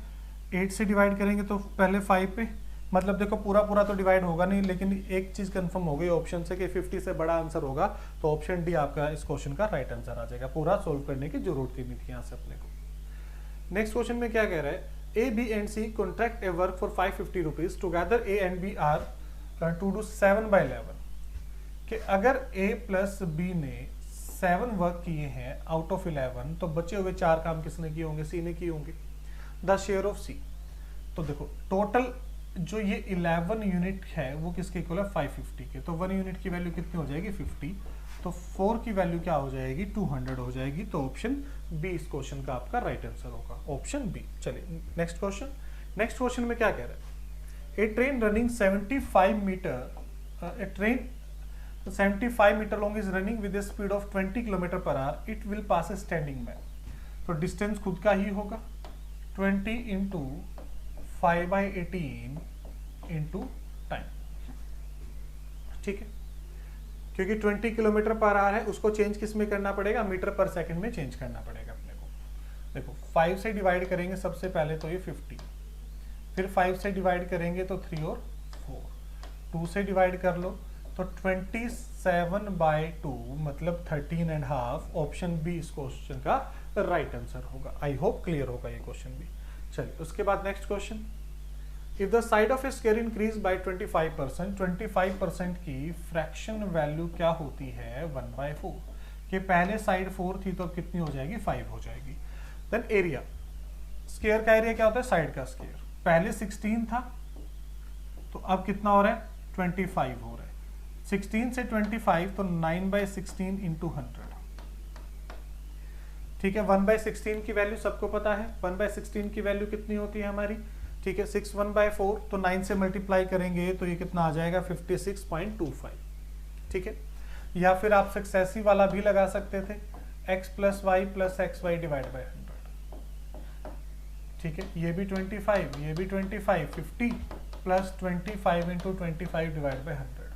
8 से डिवाइड करेंगे तो पहले 5 पे, मतलब देखो पूरा तो डिवाइड होगा नहीं, लेकिन एक चीज कंफर्म हो गई ऑप्शन से कि 50 से बड़ा आंसर होगा, तो ऑप्शन डी आपका इस क्वेश्चन का राइट आंसर आ जाएगा। पूरा सोल्व करने की जरूरत ही नहीं थी यहाँ से अपने को। नेक्स्ट क्वेश्चन में क्या कह रहा है, A, B and C contract a work for 550 rupees. Together A and B are to do 7 by 11. कि अगर A प्लस B ने 7 वर्क किए हैं आउट ऑफ 11, तो बचे हुए 4 काम किसने किए होंगे, C ने किए होंगे। द शेयर ऑफ C, तो देखो टोटल जो ये 11 यूनिट है वो किसके इक्वल है 550 के, तो 1 यूनिट की वैल्यू कितनी हो जाएगी 50, तो 4 की वैल्यू क्या हो जाएगी 200 हो जाएगी। तो ऑप्शन बी इस क्वेश्चन का आपका राइट आंसर होगा, ऑप्शन बी। चलिए नेक्स्ट क्वेश्चन। नेक्स्ट क्वेश्चन में क्या कह रहा है, a train running 75 metre, a train 75 metre long is running with a speed of 20 kilometre per hour, it will pass a standing man. तो distance खुद का ही होगा 20 इंटू 5/18 इंटू टाइम। ठीक है, क्योंकि 20 किलोमीटर पर आवर है, उसको चेंज किस में करना पड़ेगा, मीटर पर सेकंड में चेंज करना पड़ेगा अपने को। देखो 5 से डिवाइड करेंगे सबसे पहले तो ये 50, फिर 5 से डिवाइड करेंगे तो 3 और 4, 2 से डिवाइड कर लो तो 27/2 मतलब 13.5। ऑप्शन बी इस क्वेश्चन का राइट आंसर होगा। आई होप क्लियर होगा ये क्वेश्चन भी। चलिए उसके बाद next question, if the side of A square increase by 25%, 25% की फ्रैक्शन वैल्यू क्या होती है 1/4, कि पहले साइड 4 थी तो अब कितनी हो जाएगी 5 हो जाएगी। देन एरिया, स्क्वायर का एरिया क्या होता है साइड का स्क्वायर, पहले 16 था तो अब कितना हो रहा है 25 हो रहा है। 16 से 25 तो 9/16 इंटू 100। ठीक है, 1/16 की वैल्यू सबको पता है, 1/16 की वैल्यू कितनी होती है हमारी। ठीक है, 6 1/4 तो 9 से मल्टीप्लाई करेंगे तो ये कितना आ जाएगा 56.25। ठीक है, या फिर आप सक्सेसिव वाला भी लगा सकते थे, x + y + xy divide by 100। ठीक है, ये भी 25, ये भी 25, 50 + 25 इंटू 25 डिवाइड बाय 100।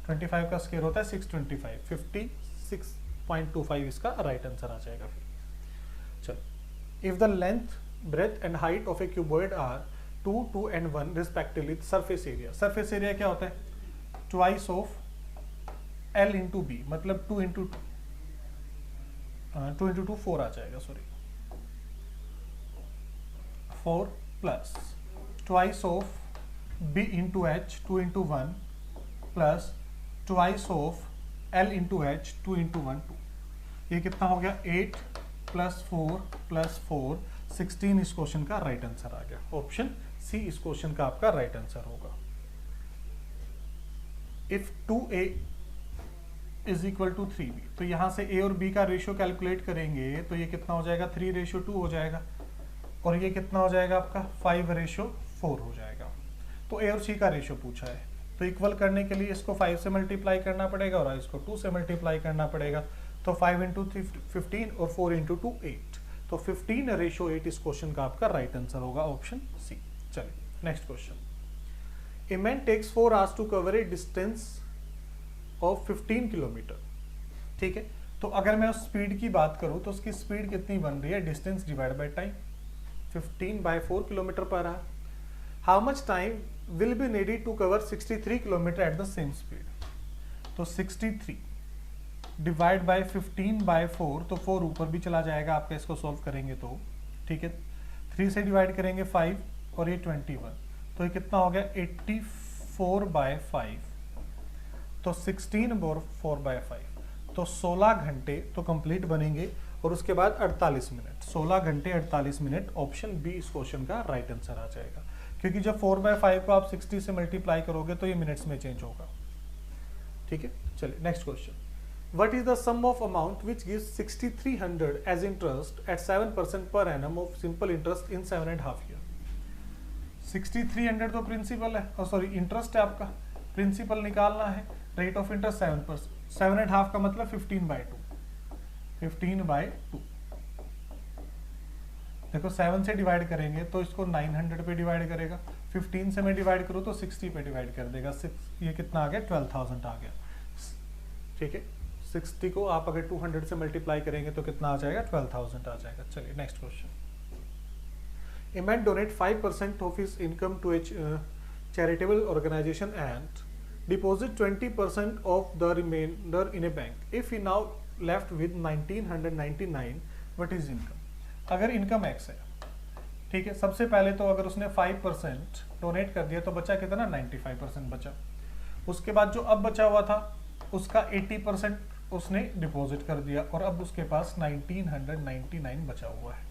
25 का स्क्वायर होता है 625, 56.25 इसका राइट आंसर आ जाएगा। फिर चलो, if the length breadth and height of a cuboid are 2, 2 and 1 respectively, surface area, surface area क्या होता है twice of L into B, मतलब 2 into 2 4 आ जाएगा, sorry 4 plus twice of B into H 2 into 1 plus twice of L into H 2 into 1 2, ये कितना हो गया 8 + 4 + 4 16 इस क्वेश्चन का राइट आंसर आ गया। ऑप्शन सी इस क्वेश्चन का आपका राइट आंसर होगा। If 2a is equal to 3b, तो यहां से a और b का रेशियो कैलकुलेट करेंगे तो ये कितना हो जाएगा 3:2 हो जाएगा, और ये कितना हो जाएगा आपका 5:4 हो जाएगा। तो a और c का रेशियो पूछा है, तो इक्वल करने के लिए इसको 5 से मल्टीप्लाई करना पड़ेगा और इसको 2 से मल्टीप्लाई करना पड़ेगा। तो 5 × 3 15 और 4 × 2 8, तो 15:8 इस क्वेश्चन का आपका राइट आंसर होगा, ऑप्शन सी। चलिए next question, a man takes 4 hours to cover a distance of 15 kilometre. ठीक है, तो अगर मैं उस स्पीड की बात करूं तो उसकी स्पीड कितनी बन रही है, distance divide by time, 15/4 kilometre per hour. How much time will be needed to cover 63 kilometre at the same speed, तो 63 डिवाइड बाय 15/4, तो 4 ऊपर भी चला जाएगा आपका, इसको सॉल्व करेंगे तो। ठीक है, 3 से डिवाइड करेंगे 5 और ये 21, तो ये कितना हो गया 84/5, तो 16/4/5, तो 16 घंटे तो कंप्लीट बनेंगे। और उसके बाद 48 मिनट, 16 घंटे 48 मिनट, ऑप्शन बी इस क्वेश्चन का राइट आंसर आ जाएगा, क्योंकि जब 4/5 को आप 60 से मल्टीप्लाई करोगे तो ये मिनट्स में चेंज होगा। ठीक है, चलिए next question. What is the sum of amount which gives 6300 as interest at 7% per annum of simple interest in 7.5 year? 6300 तो प्रिंसिपल है, और सॉरी इंटरेस्ट है आपका, प्रिंसिपल निकालना है, रेट ऑफ इंटरेस्ट 7%, 7.5 का मतलब 15/2, 15/2। देखो 7 से डिवाइड करेंगे तो इसको 900 पे डिवाइड करेगा, 15 से मैं डिवाइड करूँ तो 60 पे डिवाइड कर देगा, ये कितना आ गया 12,000 आ गया। ठीक है, 60 को आप अगर 200 से मल्टीप्लाई करेंगे तो कितना आ जाएगा 12,000 आ जाएगा। चलिए next question. A man donate 5% of his income to a charitable organization and deposit 20% of the remainder in a bank. If he now left with 1999, what is income? अगर इनकम x है, ठीक है, सबसे पहले तो अगर उसने 5% डोनेट कर दिया तो बचा कितना 95% बचा। उसके बाद जो अब बचा हुआ था उसका 80% उसने डिपॉजिट कर दिया और अब उसके पास 1999 बचा हुआ है।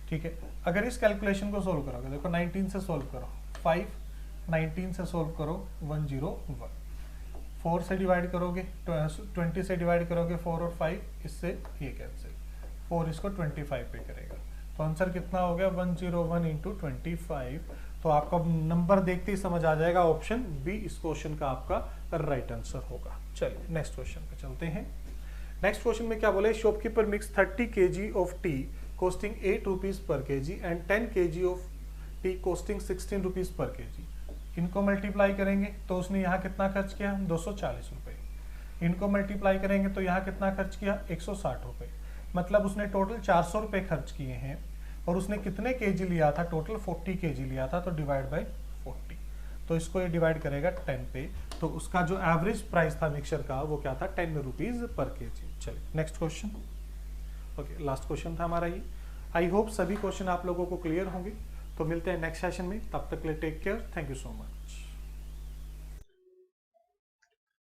ठीक है, अगर इस कैलकुलेशन को सोल्व करोगे, देखो 19 से सोल्व करो 5, 19 से सोल्व करो 101, 4 से डिवाइड करोगे 20 से डिवाइड करोगे 4 और 5, इससे ये कैंसिल, 4 इसको 25 पे करेगा, तो आंसर कितना हो गया 101 इंटू 25। तो आपका नंबर देखते ही समझ आ जाएगा, ऑप्शन बी इस क्वेश्चन का आपका राइट आंसर होगा। चलिए नेक्स्ट क्वेश्चन पे चलते हैं। नेक्स्ट क्वेश्चन में क्या बोले, shopkeeper mix 30 kg of T costing 8 rupees per kg and 10 kg of T costing 16 rupees per kg। इनको मल्टीप्लाई करेंगे तो उसने यहाँ कितना खर्च किया 240 रुपये, इनको मल्टीप्लाई करेंगे तो यहाँ कितना खर्च किया 160 रुपये, मतलब उसने टोटल 400 रुपये खर्च किए हैं और उसने कितने केजी लिया था, टोटल 40 केजी लिया था, तो डिवाइड बाय 40, तो इसको ये डिवाइड करेगा 10 पे, तो उसका जो एवरेज प्राइस था मिक्सचर का वो क्या था 10 रुपीज पर केजी। चलिए next question. Okay, last question था हमारा ये। आई होप सभी क्वेश्चन आप लोगों को क्लियर होंगे, तो मिलते हैं नेक्स्ट सेशन में, तब तक के लिए take care, thank you so much.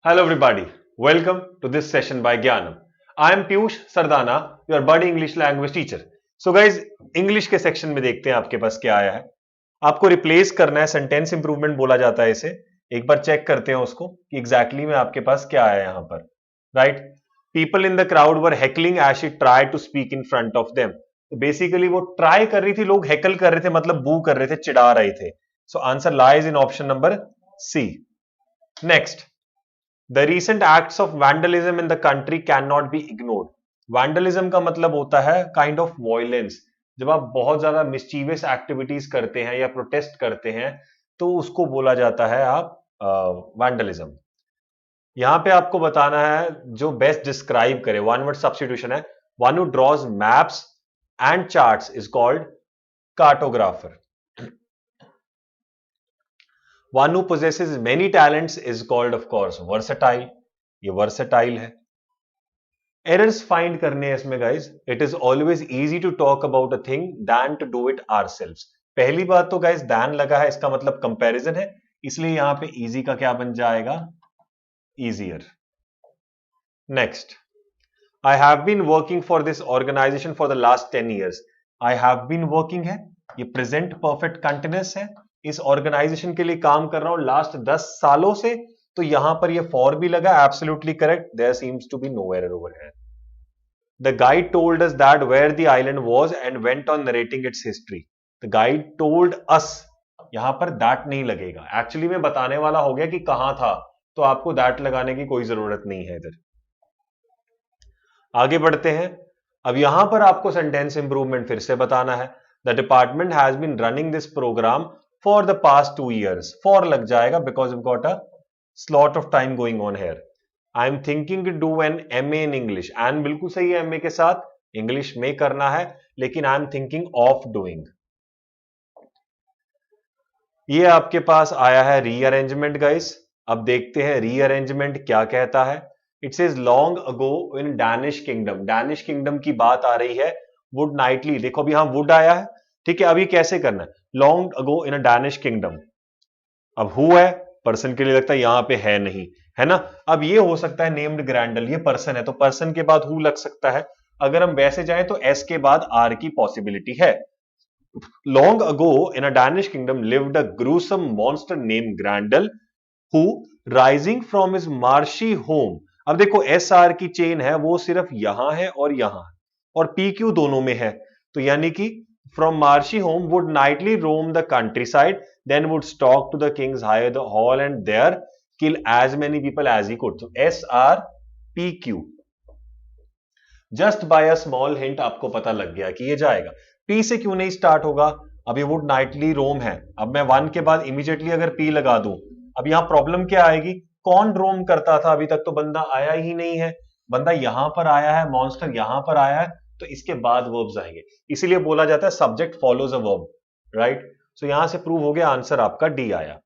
Hello everybody, welcome to this session by Gyanam. I am Piyush Sardana, your buddy English language teacher. So guys, English के सेक्शन में देखते हैं आपके पास क्या आया है। आपको रिप्लेस करना है, सेंटेंस इंप्रूवमेंट बोला जाता है इसे। एक बार चेक करते हैं उसको कि एग्जैक्टली में आपके पास क्या आया यहाँ पर। Right, people in the crowd were heckling as she try to speak in front of them. तो बेसिकली वो ट्राई कर रही थी, लोग हेकल कर रहे थे, मतलब बू कर रहे थे, चिढ़ा रहे थे। So answer lies in option number C. Next, The recent acts of vandalism in the country cannot be ignored. Vandalism का मतलब होता है kind of violence. जब आप बहुत ज्यादा mischievous activities करते हैं या protest करते हैं तो उसको बोला जाता है आप vandalism. यहां पे आपको बताना है जो best describe करे, one word substitution है, one who draws maps and charts is called cartographer. One who possesses many talents is called of course versatile. ये versatile है। Errors find करने हैं इसमें guys. It is always easy to talk about a thing than to do it ourselves. पहली बात तो guys than लगा है, इसका मतलब comparison है, इसलिए यहां पे easy का क्या बन जाएगा easier. Next, I have been working for this organization for the last 10 years. I have been working है, ये present perfect continuous है, इस ऑर्गेनाइजेशन के लिए काम कर रहा हूं लास्ट 10 सालों से, तो यहां पर ये फॉर भी लगा, absolutely correct, there seems to be no error over here. The guide told us that where the island was and went on narrating its history. The guide told us, यहां पर दैट नहीं लगेगा, actually में बताने वाला हो गया कि कहां था, तो आपको दैट लगाने की कोई जरूरत नहीं है इधर। आगे बढ़ते हैं। अब यहां पर आपको सेंटेंस इंप्रूवमेंट फिर से बताना है। The department has been running this programme for the past 2 years. For लग जाएगा because we've got a slot of time going on here. I am thinking to do an MA in English. And बिल्कुल सही है, MA के साथ English में करना है, लेकिन आई एम थिंकिंग ऑफ डूइंग। ये आपके पास आया है रीअरेंजमेंट गाइस। अब देखते हैं रीअरेंजमेंट क्या कहता है। It says long ago in Danish kingdom. Danish kingdom की बात आ रही है। वुड नाइटली, देखो अभी यहां वुड आया है, ठीक है। अभी कैसे करना है, लॉन्ग अगो इन अ डैनिश किंगडम। अब हु है, पर्सन के लिए लगता है यहां पे है नहीं, है ना। अब ये हो सकता है नेम्ड ग्रैंडल, ये पर्सन है तो पर्सन के बाद हु लग सकता है। अगर हम वैसे जाएं तो एस के बाद आर की पॉसिबिलिटी है। Long ago in a Danish kingdom lived a gruesome monster named Grendel who rising from his marshy home। अब देखो एस आर की चेन है वो सिर्फ यहां है और यहां, और पी क्यू दोनों में है, तो यानी कि from marshy home would nightly roam the countryside, then would stalk to the king's hall and there kill as many people as he could। तो S R P Q, just by a small hint आपको पता लग गया कि ये जाएगा। P से क्यों नहीं स्टार्ट होगा, अब ये वुड नाइटली रोम है। अब मैं वन के बाद इमीडिएटली अगर पी लगा दूं, अब यहां प्रॉब्लम क्या आएगी, कौन रोम करता था, अभी तक तो बंदा आया ही नहीं है। बंदा यहां पर आया है, मॉन्स्टर यहां पर आया है, तो इसके बाद वर्ब्स आएंगे। इसीलिए बोला जाता है subject follows a verb, right. So यहां से प्रूव हो गया, आंसर आपका डी आया।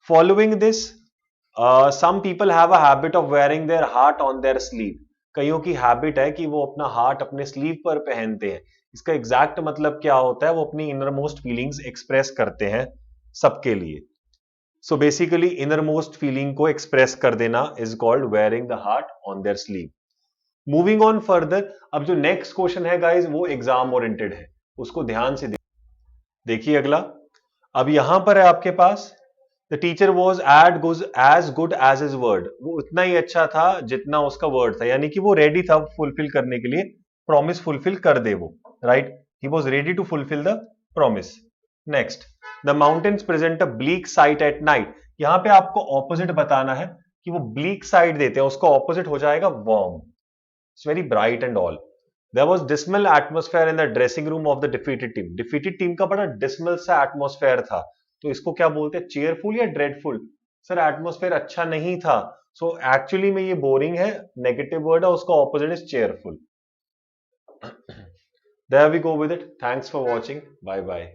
Following this some people have a habit of wearing their heart on their sleeve। कईयों की हैबिट है कि वो अपना हार्ट अपने स्लीव पर पहनते हैं। इसका एग्जैक्ट मतलब क्या होता है, वो अपनी इनर मोस्ट फीलिंग्स एक्सप्रेस करते हैं सबके लिए। So basically inner most feeling को एक्सप्रेस कर देना is called wearing the heart on their sleeve. Moving on further, अब जो नेक्स्ट क्वेश्चन है गाइज वो एग्जाम ओरिएंटेड है, उसको ध्यान से देखिए अगला। अब यहां पर है आपके पास the teacher was as good as his word. वो उतना ही अच्छा था जितना उसका वर्ड था, यानी कि वो रेडी था फुलफिल करने के लिए, प्रॉमिस फुलफिल कर दे वो, right. He was ready to fulfil the promise. Next, the mountains present a bleak sight at night. यहां पे आपको ऑपोजिट बताना है कि वो ब्लीक साइड देते हैं, उसका ऑपोजिट हो जाएगा warm. It's very bright and all. There was dismal atmosphere in the dressing room of the defeated team। defeated team का बड़ा dismal सा atmosphere था, तो इसको क्या बोलते हैं, चेयरफुल या ड्रेडफुल। सर एटमोस्फेयर अच्छा नहीं था, सो एक्चुअली में ये बोरिंग है, नेगेटिव वर्ड है, उसका opposite is cheerful. There we go with it. Thanks for watching, bye bye.